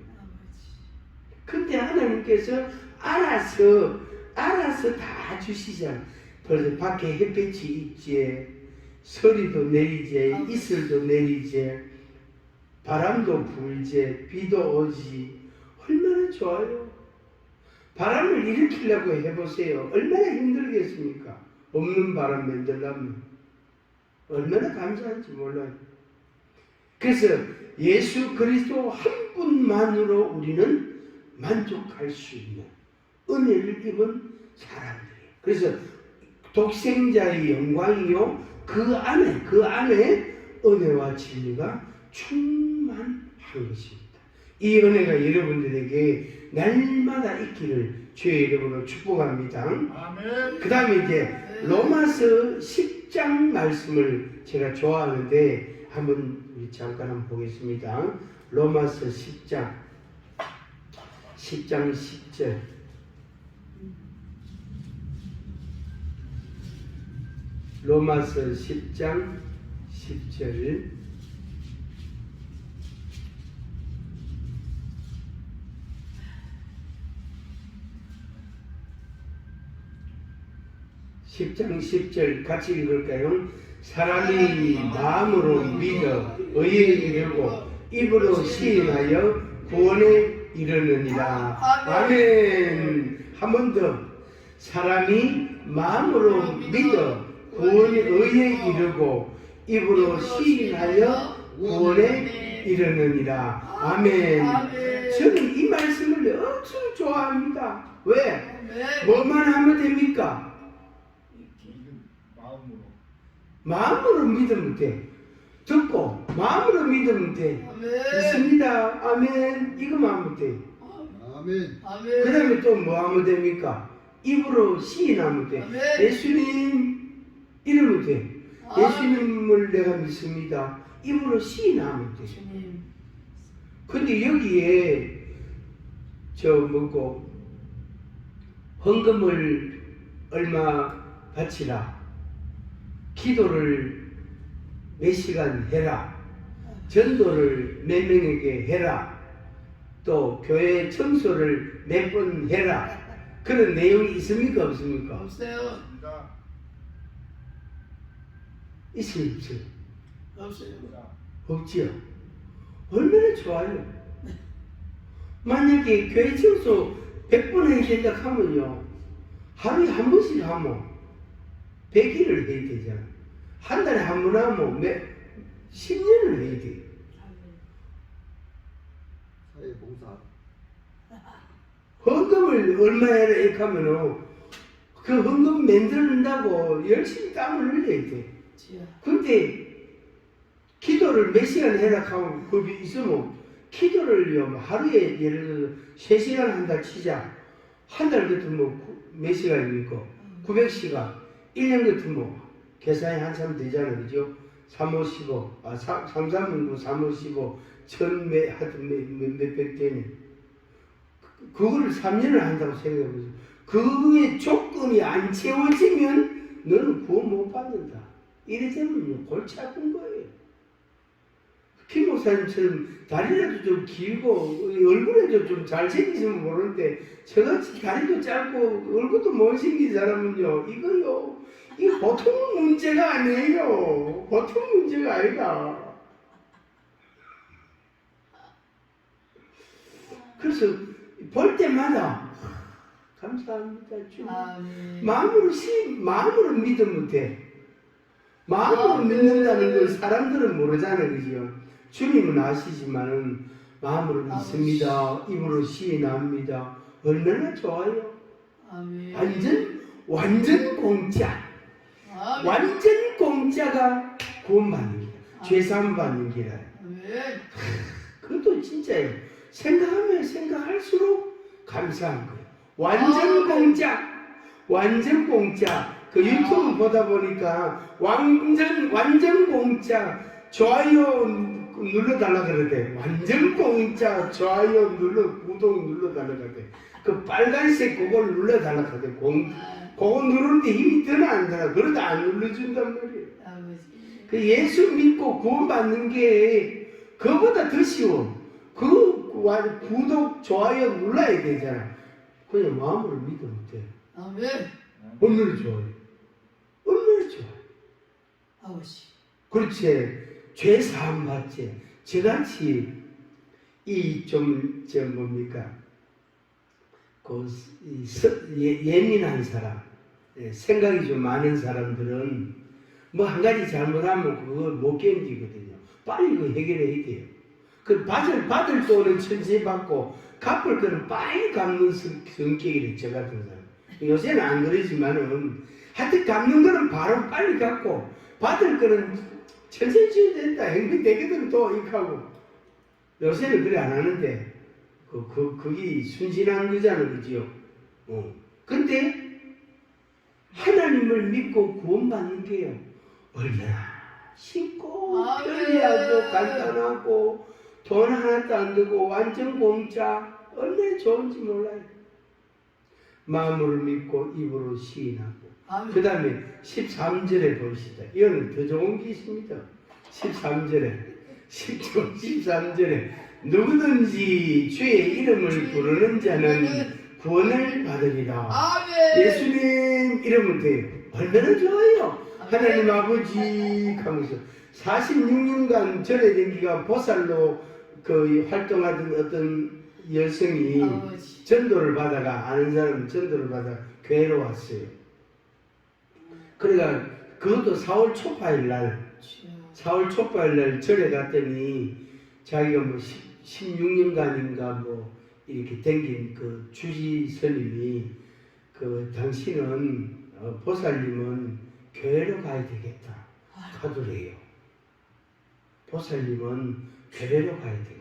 근데 하나님께서 알아서 다 주시잖아. 벌써 밖에 햇빛이 있지, 서리도 내리지, 이슬도 내리지, 바람도 불지, 비도 오지. 얼마나 좋아요. 바람을 일으키려고 해보세요. 얼마나 힘들겠습니까? 없는 바람 만들려면 얼마나 감사한지 몰라요. 그래서 예수 그리스도 한 분만으로 우리는 만족할 수 있는 은혜를 입은 사람들이에요. 그래서 독생자의 영광이요, 그 안에 은혜와 진리가 충만한 것입니다. 이 은혜가 여러분들에게 날마다 있기를 주의 이름으로 축복합니다. 아멘. 그 다음에 이제 로마서 10장 말씀을 제가 좋아하는데 한번 우리 잠깐 한번 보겠습니다. 로마서 10장 10절. 로마서 10장 10절. (10장 10절) 같이 읽을까요? 사람이 마음으로 믿어 의에 이르고 입으로 시인하여 구원에 이르느니라. 아멘. 한 번 더. 사람이 마음으로 믿어 의에 이르고 입으로 시인하여 구원에 이르느니라. 아멘. 저는 이 말씀을 엄청 좋아합니다. 왜? 뭐만 하면 됩니까? 마음으로 믿으면 돼. 듣고 마음으로 믿으면 돼. 믿습니다. 아멘. 이거만 하면 돼. 아멘. 그 다음에 또 뭐 하면 됩니까? 입으로 시인하면 돼. 예수님 이러면 돼. 예수님을 내가 믿습니다. 입으로 시인하면 돼. 근데 여기에 헌금을 얼마 바치라, 기도를 몇 시간 해라, 전도를 몇 명에게 해라, 또 교회 청소를 몇 번 해라, 그런 내용이 있습니까? 없습니까? 없어요. 있어요? 없어요? 없어요. 없지요? 얼마나 좋아요. 만약에 교회 청소 100번 해야 된다 하면요, 하루에 한 번씩 하면 100일을 해야 되잖아. 한 달에 한 번 하면 10년을 해야 돼. 사회봉사. 헌금을 얼마 해라 이렇게 하면은 그 헌금 만든다고 열심히 땀을 흘려야 돼. 근데 기도를 몇 시간 해라 하면 그게 있으면 기도를요 하루에 예를 들어서 3시간 한다 치자. 한 달 같으면 몇 시간입니까? 900시간. 1년 같으면 계산이 한참 되잖아, 그죠? 3, 5, 15, 3, 3, 9, 3, 5, 15, 하여튼 몇백 되니. 그거를 3년을 한다고 생각해보세요. 그의 조건이 안 채워지면 너는 구원 못 받는다. 이래 되면요, 골치 아픈 거예요. 김 목사님처럼 다리라도 좀 길고 얼굴에도 좀 잘생기시면 모르는데 저같이 다리도 짧고 얼굴도 못생긴 사람은요, 이 보통 문제가 아니에요. 보통 문제가 아니다. 그래서 볼 때마다 감사합니다. 마음으로 믿으면 돼. 마음으로 믿는다는 걸 사람들은 모르잖아요, 그죠? 주님은 아시지만은 마음으로 믿습니다. 입으로 시인합니다. 얼마나 좋아요. 완전 공짜. 완전 공짜가 구원받는 길, 죄사함 받는 길이에요. 그것도 진짜예요. 생각하면 생각할수록 감사한 거예요. 완전 공짜. 그 유튜브 보다 보니까 완전 공짜. 좋아요 눌러달라 그러대. 완전 공짜. 좋아요 구독 눌러달라 그러대. 그 빨간색 그걸 눌러달라 그러대. 그거 누르는데 힘이 드나 안 드나? 그러다 안 눌러준단 말이에요. 아버지. 그 예수 믿고 구원받는 게 그거보다 더 쉬워. 구독, 좋아요 눌러야 되잖아. 그냥 마음으로 믿으면 돼. 아멘. 얼마나 좋아요. 얼마나 좋아요. 아버지. 그렇지. 죄 사함 받지. 저같이 뭡니까? 예민한 사람, 생각이 좀 많은 사람들은 뭐 한 가지 잘못하면 그걸 못 견디거든요. 빨리 그거 해결해야 돼요. 그 받을 돈은 천천히 받고 갚을 거는 빨리 갚는 성격이래, 저 같은 사람. 요새는 안 그러지만은 하여튼 갚는 거는 바로 빨리 갚고 받을 거는 천천히 줘야 된다. 행비 되거든 또 이렇게 하고. 요새는 그래 안 하는데 그게 순진한 거잖아, 그죠? 근데 하나님을 믿고 구원받는 게요 얼마나 쉽고 편리하고 간단하고 돈 하나도 안 들고 완전 공짜, 얼마나 좋은지 몰라요. 마음으로 믿고 입으로 시인하고. 그 다음에 13절에 봅시다. 이거는 더 좋은 게 있습니다. 13절에 누구든지 주의 이름을 부르는 자는 구원을 받으리라. 예수님 이러면 돼요. 얼마나 좋아요. 하나님 아버지 하면서 46년간 전에 댕기가 보살로 그 활동하던 어떤 여성이 전도를 받아가, 아는 사람은 전도를 받아 교회로 왔어요. 그러니까 그것도 4월 초파일 날 절에 갔더니 자기가 뭐 16년간인가 뭐 이렇게 댕긴 그 주지 스님이 당신은 보살님은 교회로 가야 되겠다 하더래요. 보살님은 교회로 가야 된다.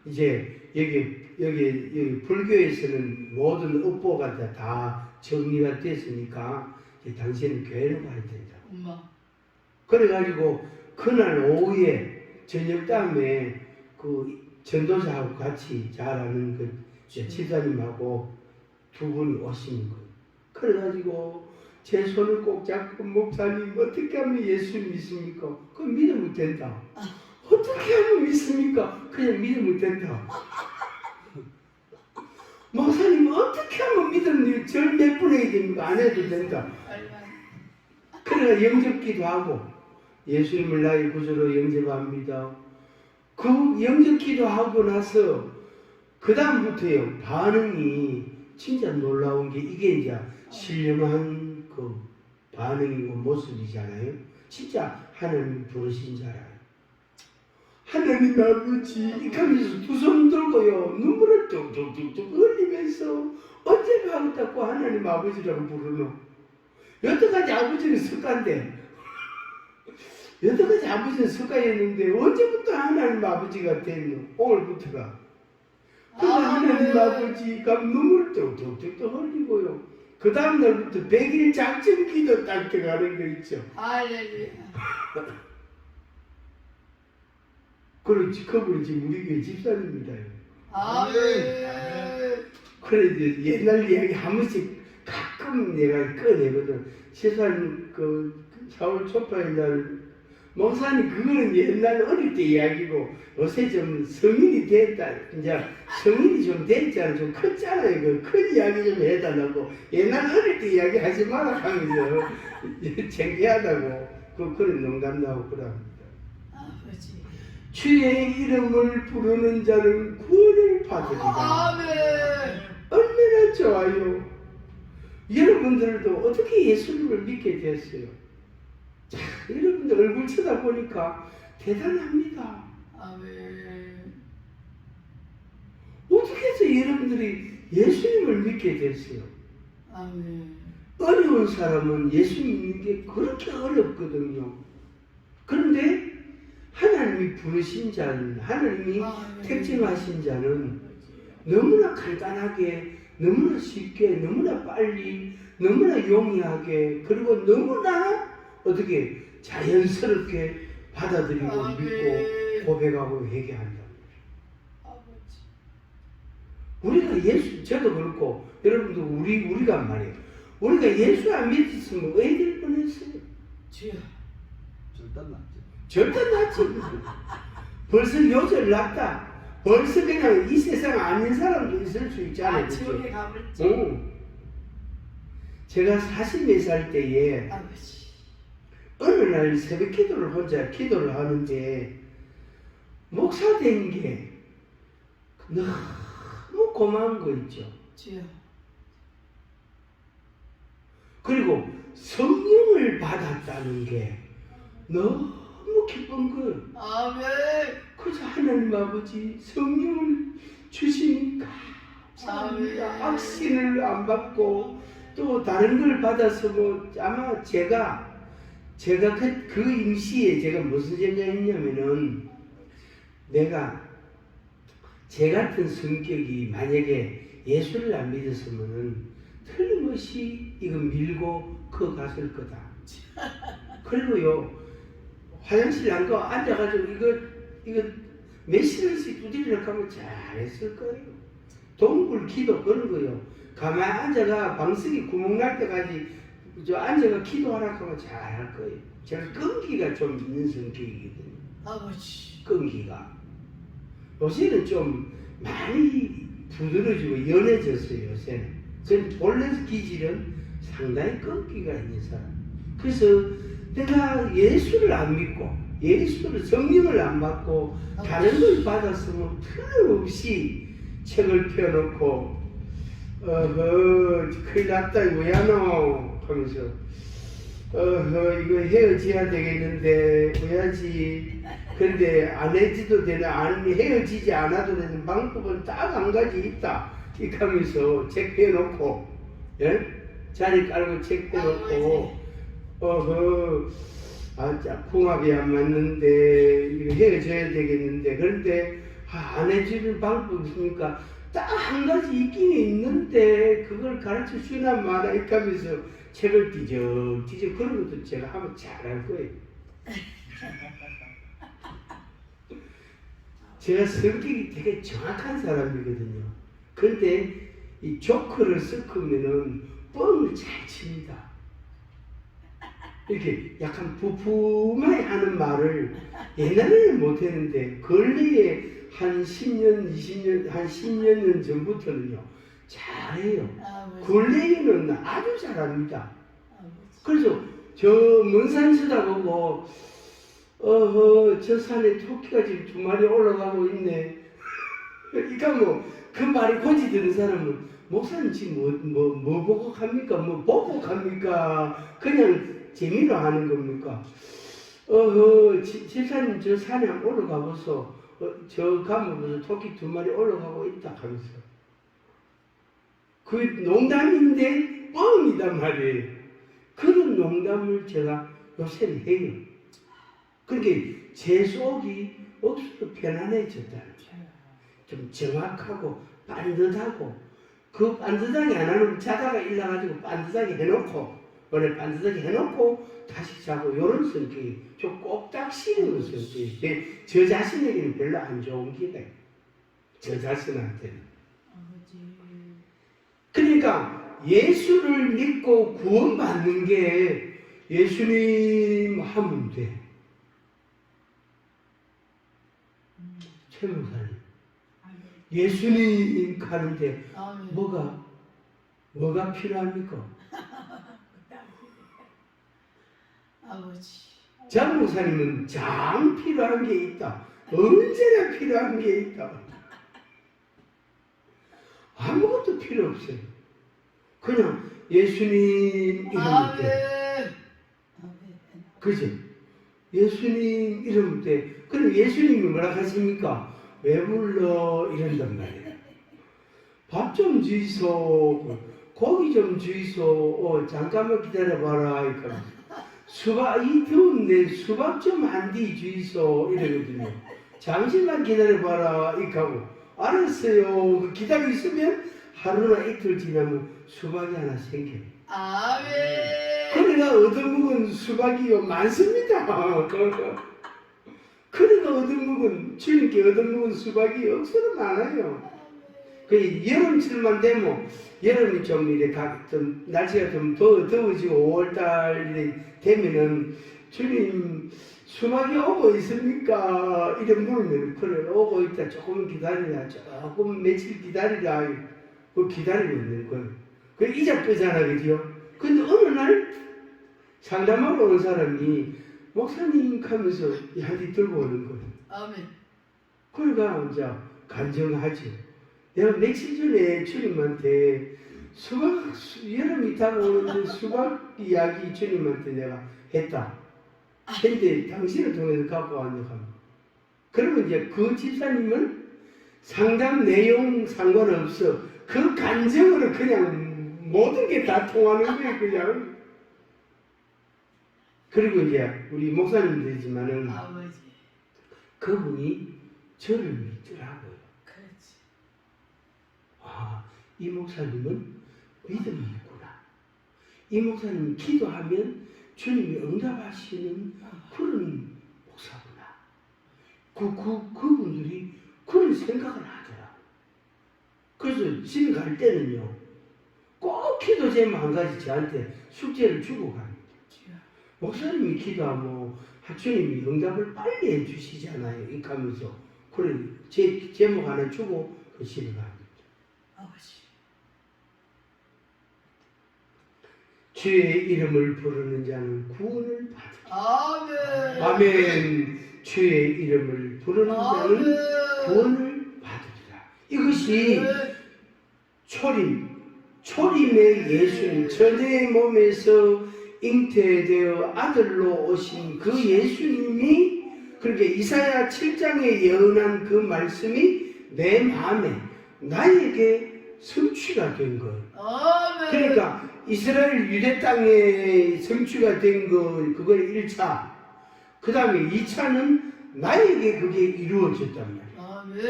이제 여기 불교에서는 모든 업보가 다 정리가 됐으니까 이제 당신은 교회로 가야 된다. 그래가지고 그날 오후에 저녁 다음에 그 전도사하고 같이 잘하는 그 집사님하고 두 분이 오시는 거예요. 그래가지고 제 손을 꼭 잡고 목사님 어떻게 하면 예수 믿습니까? 그 믿으면 된다. 어떻게 하면 믿습니까? 그냥 믿으면 된다. 목사님 어떻게 하면 믿으면 절 몇 분 해야 됩니까? 안 해도 된다. 그래가 영접기도 하고 예수님을 나의 구주로 영접합니다. 그 영접기도 하고 나서 그 다음부터요 반응이 진짜 놀라운 게 이게 이제 신령한 그 반응이고 모습이잖아요. 진짜 하나님 부르신 자라요. 하나님 아버지 이렇게 하면서 두 손 들고요 눈물을 뚝뚝뚝뚝 흘리면서 언제 가겠다고 하나님 아버지라고 부르노? 여태까지 아버지는 석가인데 여태까지 아버지는 석가였는데 언제부터 하나님 아버지가 됐노? 오늘부터가. 근데 하나님 아버지가 눈물을 뚝뚝뚝뚝 흘리고요 그 다음날부터 100일 작정기도 딱 들어가는 거 있죠. 할렐루야. 그렇지, 그분이 지금 우리 교회 집사님입니다. 아멘. 그래 이제 옛날 이야기 한 번씩 가끔 내가 꺼내거든. 집사님 그 4월 초파일 날 목사님 그거는 옛날 어릴 때 이야기고 요새 좀 성인이 됐다. 이제 성인이 좀 됐잖아. 좀 컸잖아요. 그 큰 이야기 좀 해달라고. 옛날 어릴 때 이야기 하지 마라 하면서 창피하다고 그런 농담도 하고 그럽니다. 아버지. 주의 이름을 부르는 자는 구원을 받으리라. 아멘. 얼마나 좋아요. 여러분들도 어떻게 예수님을 믿게 됐어요? 자, 여러분들 얼굴 쳐다보니까 대단합니다. 아멘. 어떻게 해서 여러분들이 예수님을 믿게 됐어요? 아멘. 어려운 사람은 예수 믿는 게 그렇게 어렵거든요. 그런데 하나님이 부르신 자는, 하나님이 택정하신 자는 너무나 간단하게, 너무나 쉽게, 너무나 빨리, 너무나 용이하게, 그리고 너무나 어떻게 자연스럽게 받아들이고 믿고 고백하고 회개한다. 우리가 예수, 저도 그렇고 여러분도 우리가 말이에요. 우리가 예수 안 믿었으면 왜 될 뻔했어요? 주여. 절단 났죠. 절대 낫지. 벌써 요절 났다. 벌써 그냥 이 세상 아닌 사람도 있을 수 있잖아요. 지옥에 가버렸지. 응. 제가 40몇 살 때에 아버지. 어느 날 새벽 기도를 혼자 기도를 하는데 목사 된 게 너무 고마운 거 있죠. 주여. 그리고 성령을 받았다는 게 너무 기쁜 거예요. 아멘. 그래서 하나님 아버지 성령을 주시니까 감사합니다. 아멘. 확신을 안 받고 또 다른 걸 받아서 뭐 아마 제가 그 임시에 제가 무슨 생각했냐면은 내가 제 같은 성격이 만약에 예수를 안 믿었으면은 틀림없이 이거 밀고 그 갔을 거다. 그리고요 화장실 안 가 앉아가지고 이거 몇 시간씩 두드리려고 하면 잘했을 거예요. 동굴 기도 그런 거요. 가만히 앉아가 방석이 구멍 날 때까지 저 앉아가 기도하라고 하면 잘할 거예요. 제가 끈기가 좀 있는 성격이거든요. 아버지. 끈기가. 요새는 좀 많이 부드러지고 연해졌어요. 요새는. 저는 본래 기질은 상당히 끈기가 있는 사람. 그래서 내가 예수를 안 믿고 예수를 성령을 안 받고 다른 걸 받았으면 틀림없이 책을 펴놓고 큰일 났다 왜 하노 하면서 이거 헤어져야 되겠는데 해야지. 그런데 안 해지도 되나 헤어지지 않아도 되는 방법은 딱 한 가지 있다 이렇게 하면서 책 펴놓고 예? 자리 깔고 책 펴놓고 궁합이 안 맞는데 이거 헤어져야 되겠는데 그런데 안 해주는 방법이 있으니까 딱 한 가지 있긴 있는데 그걸 가르쳐 주나 마나 이렇게 하면서 책을 뒤적 그런 것도 제가 하면 잘할 거예요. 제가 성격이 되게 정확한 사람이거든요. 그런데 이 조커를 섞으면은 뻥을 잘 칩니다. 이렇게 약간 부품하게 하는 말을 옛날에는 못했는데 근래에 한 10년, 20년, 한 10년 전부터는요 잘해요. 근래에는 아주 잘합니다. 그래서 저 먼 산 쳐다보고 저 산에 토끼가 지금 2마리 올라가고 있네. 그러니까 뭐 그 말이 고지 들은 사람은 목사님 지금 뭐 보고 갑니까? 뭐 보고 갑니까? 그냥 재미로 하는 겁니까? 집사님 저 산에 한번 올라가보소. 저 가면 무슨 토끼 2마리 올라가고 있다 하면서. 그 농담인데 뻥이단 말이에요. 그런 농담을 제가 요새는 해요. 그러니까 제 속이 억수로 편안해졌다는 거예요. 좀 정확하고 반듯하고 그 반듯하게 안 하면 자다가 일어나가지고 반듯하게 해놓고 원래 반듯하게 해놓고 다시 자고 이런 성격이 좀 꼭딱 씌는 성격이 저 자신에게는 별로 안 좋은 기대. 저 자신한테는. 그러니까 예수를 믿고 구원받는 게 예수님 하면 돼. 최 목사님 예수님 가는데 뭐가 필요합니까? 아버지. 장 목사님은 장 필요한 게 있다. 언제나 필요한 게 있다. 아무것도 필요 없어요. 그냥 예수님 이름 때. 그죠? 예수님 이름 때. 그럼 예수님이 뭐라 하십니까? 왜 불러? 이런단 말이에요. 밥 좀 주이소. 고기 좀 주이소. 잠깐만 기다려봐라. 이렇게. 이 더운데 수박 좀 한 뒤 주이소. 이러거든요. 잠시만 기다려봐라. 이렇게 하고. 알았어요. 기다리고 있으면 하루나 이틀 지나면 수박이 하나 생겨요. 아멘. 그래가 얻어먹은 수박이 많습니다. 그래가 얻어먹은 주님께 얻어먹은 수박이 억수로 많아요. 그 여름철만 되면 여름이 좀 이래 좀 날씨가 좀 더워지고 5월달 이래 되면은 주님 수박이 오고 있습니까? 이래 물으면 그래 오고 있다 조금 기다리라 조금 며칠 기다리라 그 기다리고 있는 거예요. 그 이자쁘잖아 그죠? 근데 어느 날 상담하러 온 사람이 목사님 하면서 한뒤 들고 오는 거예요. 아멘. 그러니까 이제 간증하죠. 내가 며칠 전에 주님한테 수박 여름이 다가오는데 수박 이야기 주님한테 내가 했다. 근데 당신을 통해서 갖고 왔는가 하면 그러면 이제 그 집사님은 상담 내용 상관없어. 그 간증으로 그냥 모든 게 다 통하는 거예요 그냥. 그리고 이제 우리 목사님 되지만은 아버지. 그분이 저를 믿더라고요. 그렇지. 아, 이 목사님은 믿음이 있구나. 이 목사님이 기도하면 주님이 응답하시는 그런 목사구나. 그분들이 그런 생각을 하더라고요. 그래서 집에 갈 때는요, 꼭 기도 제목 한 가지 저한테 숙제를 주고 갑니다. 목사님이 기도하면 주님이 응답을 빨리 해주시잖아요. 이렇게 하면서. 그래, 제목 하나 주고 그 집에 갑니다. 아버지. 주의 이름을 부르는 자는 구원을 받으리라. 아멘. 아멘. 주의 이름을 부르는 자는 구원을 받으리라. 이것이 초림의 예수님, 천의 몸에서 잉태되어 아들로 오신 그 예수님이 그렇게 이사야 7장에 예언한 그 말씀이 내 마음에 나에게 성취가 된 거예요. 아멘. 그러니까 이스라엘 유대 땅에 성취가 된 거 그걸 1차. 그 다음에 2차는 나에게 그게 이루어졌단 말이에요. 아멘.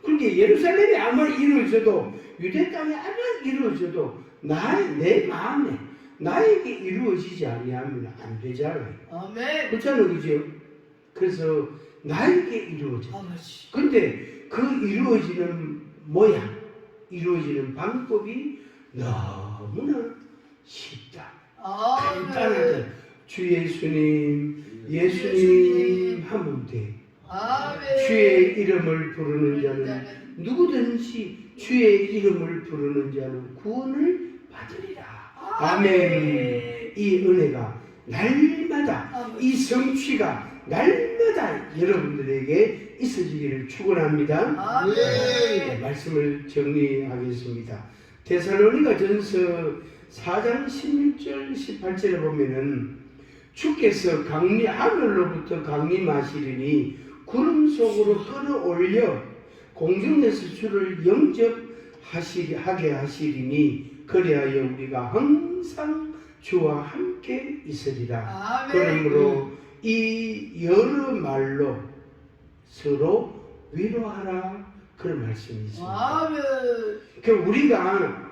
그러니까 예루살렘이 아마 이루어져도 유대 땅에 아마 이루어져도 내 마음에 나에게 이루어지지 아니하면 안 되잖아요. 아멘. 그렇잖아요, 그죠? 그래서 나에게 이루어져. 아버지. 근데 그 이루어지는 모양, 이루어지는 방법이 너무나 쉽다. 간단하다. 주 예수님 하면 돼. 아멘. 주의 이름을 부르는 자는 누구든지 주의 이름을 부르는 자는 구원을 받으리라. 아멘. 이 은혜가 날마다 이 성취가 날마다 여러분들에게 있어지기를 축원합니다. 아멘. 네, 말씀을 정리하겠습니다. 데살로니가 전서 4장 16절 18절에 보면은 주께서 하늘로부터 강림하시리니 구름 속으로 끌어올려 공중에서 주를 영접하게 하시리니 그리하여 우리가 항상 주와 함께 있으리라. 아멘. 그러므로 이 여러 말로 서로 위로하라. 그런 말씀이 있습니다. 아멘. 그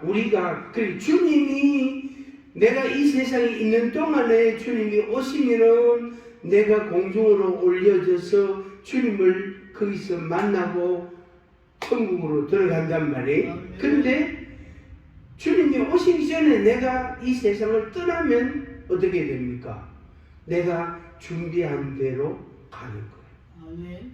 우리가 그 주님이 내가 이 세상에 있는 동안에 주님이 오시면은 내가 공중으로 올려져서 주님을 거기서 만나고 천국으로 들어간단 말이에요. 그런데 주님이 오시기 전에 내가 이 세상을 떠나면 어떻게 됩니까? 내가 준비한 대로 가는 거예요. 아멘.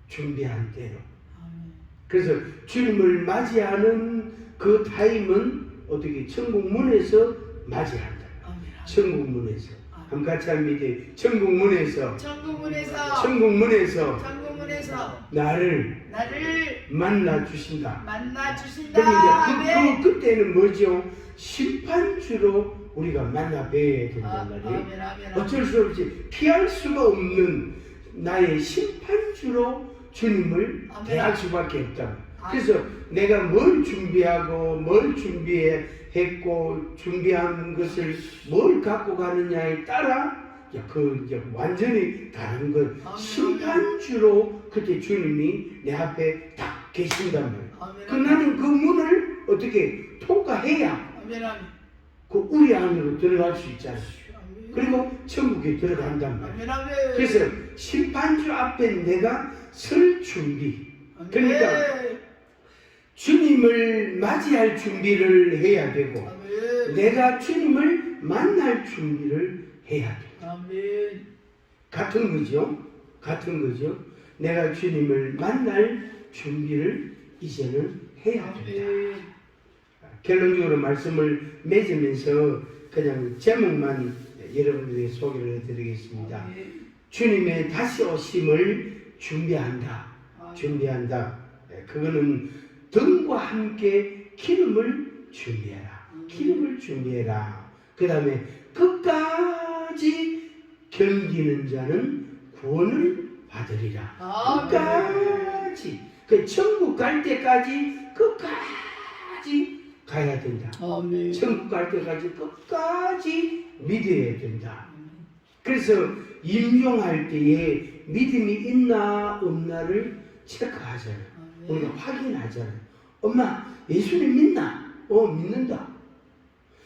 준비한 대로. 아멘. 그래서 주님을 맞이하는 그 타임은 어떻게 천국문에서 맞이한다. 아멘. 천국문에서. 한번 같이 합니다. 천국문에서. 천국문에서. 천국문에서. 나를 만나 주신다. 만나 주신다. 그러니까 그때는 뭐죠? 심판주로 우리가 만나 뵈야 된단 말이에요. 아멘. 어쩔 수 없이 피할 수가 없는 나의 심판주로 주님을 아멘. 대할 수밖에 없다. 그래서 내가 뭘 준비하고 뭘 준비했고 준비한 것을 뭘 갖고 가느냐에 따라 이제 완전히 다른 것. 심판주로 그때 주님이 내 앞에 딱 계신단 말이에요. 그 나는 그 문을 어떻게 통과해야 그 우리 안으로 들어갈 수 있잖아요. 그리고 천국에 들어간단 말이에요. 그래서 심판주 앞에 내가 설 준비. 그러니까 주님을 맞이할 준비를 해야 되고 내가 주님을 만날 준비를 해야 돼. 같은 거죠. 같은 거죠. 내가 주님을 만날 준비를 이제는 해야 된다. 결론적으로 말씀을 맺으면서 그냥 제목만 여러분들에게 소개를 해드리겠습니다. 주님의 다시 오심을 준비한다. 준비한다. 그거는 등과 함께 기름을 준비해라. 기름을 준비해라. 그 다음에 끝까지 견디는 자는 구원을 받으리라. 끝까지. 그 천국 갈 때까지 끝까지 가야 된다. 천국 갈 때까지 끝까지 믿어야 된다. 그래서 임종할 때에 믿음이 있나 없나를 체크하잖아요. 우리가 확인하잖아요. 엄마 예수님 믿나? 믿는다.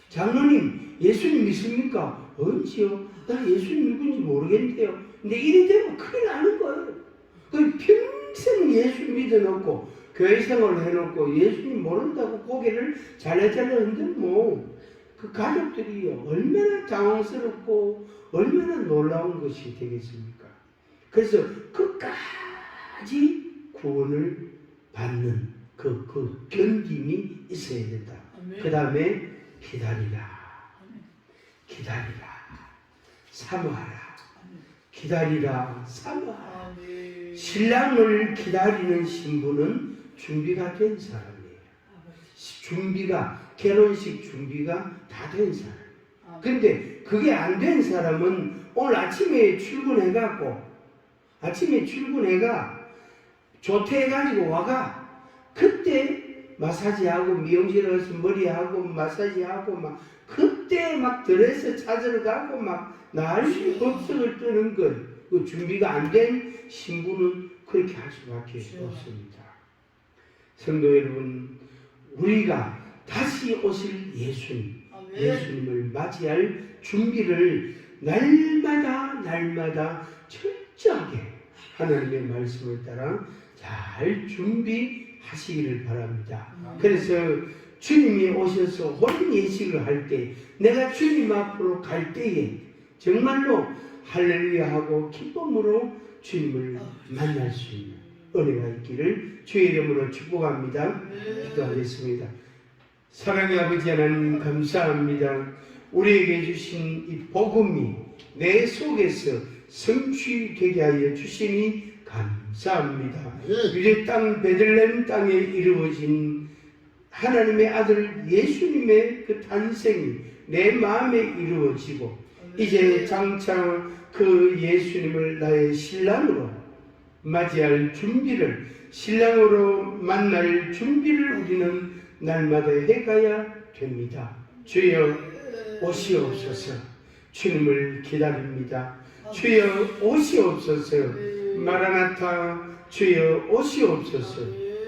장로님 예수님 믿습니까? 언제요? 나 예수님 누군지 모르겠는데요. 근데 이래 되면 큰일 나는 거예요. 평생 예수 믿어놓고 교회 생활을 해놓고 예수님 모른다고 고개를 잘라잘라 흔들면 그 가족들이 얼마나 당황스럽고 얼마나 놀라운 것이 되겠습니까? 그래서 끝까지 구원을 받는 그 견딤이 있어야 된다. 그 다음에 기다리라. 기다리라. 사모하라. 기다리라. 사모하라. 신랑을 기다리는 신부는 준비가 된 사람이에요. 결혼식 준비가 다 된 사람. 근데 그게 안 된 사람은 오늘 아침에 출근해가 조퇴해가지고 와가 그때 마사지하고 미용실에 가서 머리하고 마사지하고 막 그때 막 드레스 찾으러 가고 막 난리 법석을 뜨는 것. 그 준비가 안 된 신부는 그렇게 할 수밖에 없습니다. 성도 여러분, 우리가 다시 오실 예수님을 맞이할 준비를 날마다 철저하게 하나님의 말씀을 따라 잘 준비하시기를 바랍니다. 그래서 주님이 오셔서 혼인 예식을 할 때 내가 주님 앞으로 갈 때에 정말로 할렐루야 하고 기쁨으로 주님을 만날 수 있는 은혜가 있기를 주의 이름으로 축복합니다. 기도하겠습니다. 사랑의 아버지 하나님 감사합니다. 우리에게 주신 이 복음이 내 속에서 성취되게 하여 주시니 감사합니다. 유대 땅 베들레헴 땅에 이루어진 하나님의 아들 예수님의 그 탄생이 내 마음에 이루어지고 이제 장차 그 예수님을 나의 신랑으로 맞이할 준비를, 신랑으로 만날 준비를 우리는 날마다 해가야 됩니다. 주여 오시옵소서. 주님을 기다립니다. 주여 오시옵소서. 마라나타. 주여 오시옵소서.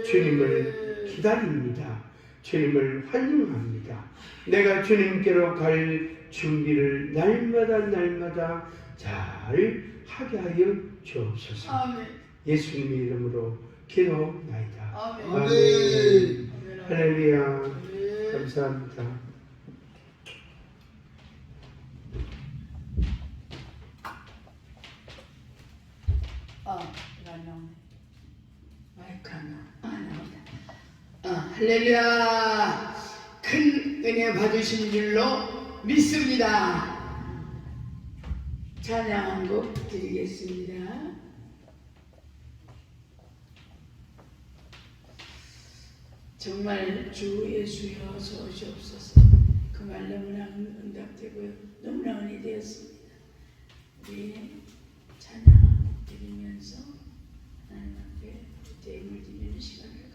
주님을 기다립니다. 주님을 환영합니다. 내가 주님께로 갈 준비를 날마다 잘 하게 하여 주옵소서. 예수님의 이름으로 기도나이다. 아멘. 할렐루야. 감사합니다. 마이크 하나. 할렐루야. 큰 은혜 받으신 줄로 믿습니다. 찬양 한 곡 드리겠습니다. 정말 주 예수여 어서 오시옵소서. 그 말 너무나 응답되고요. 너무나 은혜 되었습니다. 우리 찬양 드리면서 하나님 앞에 제물 드리는 시간을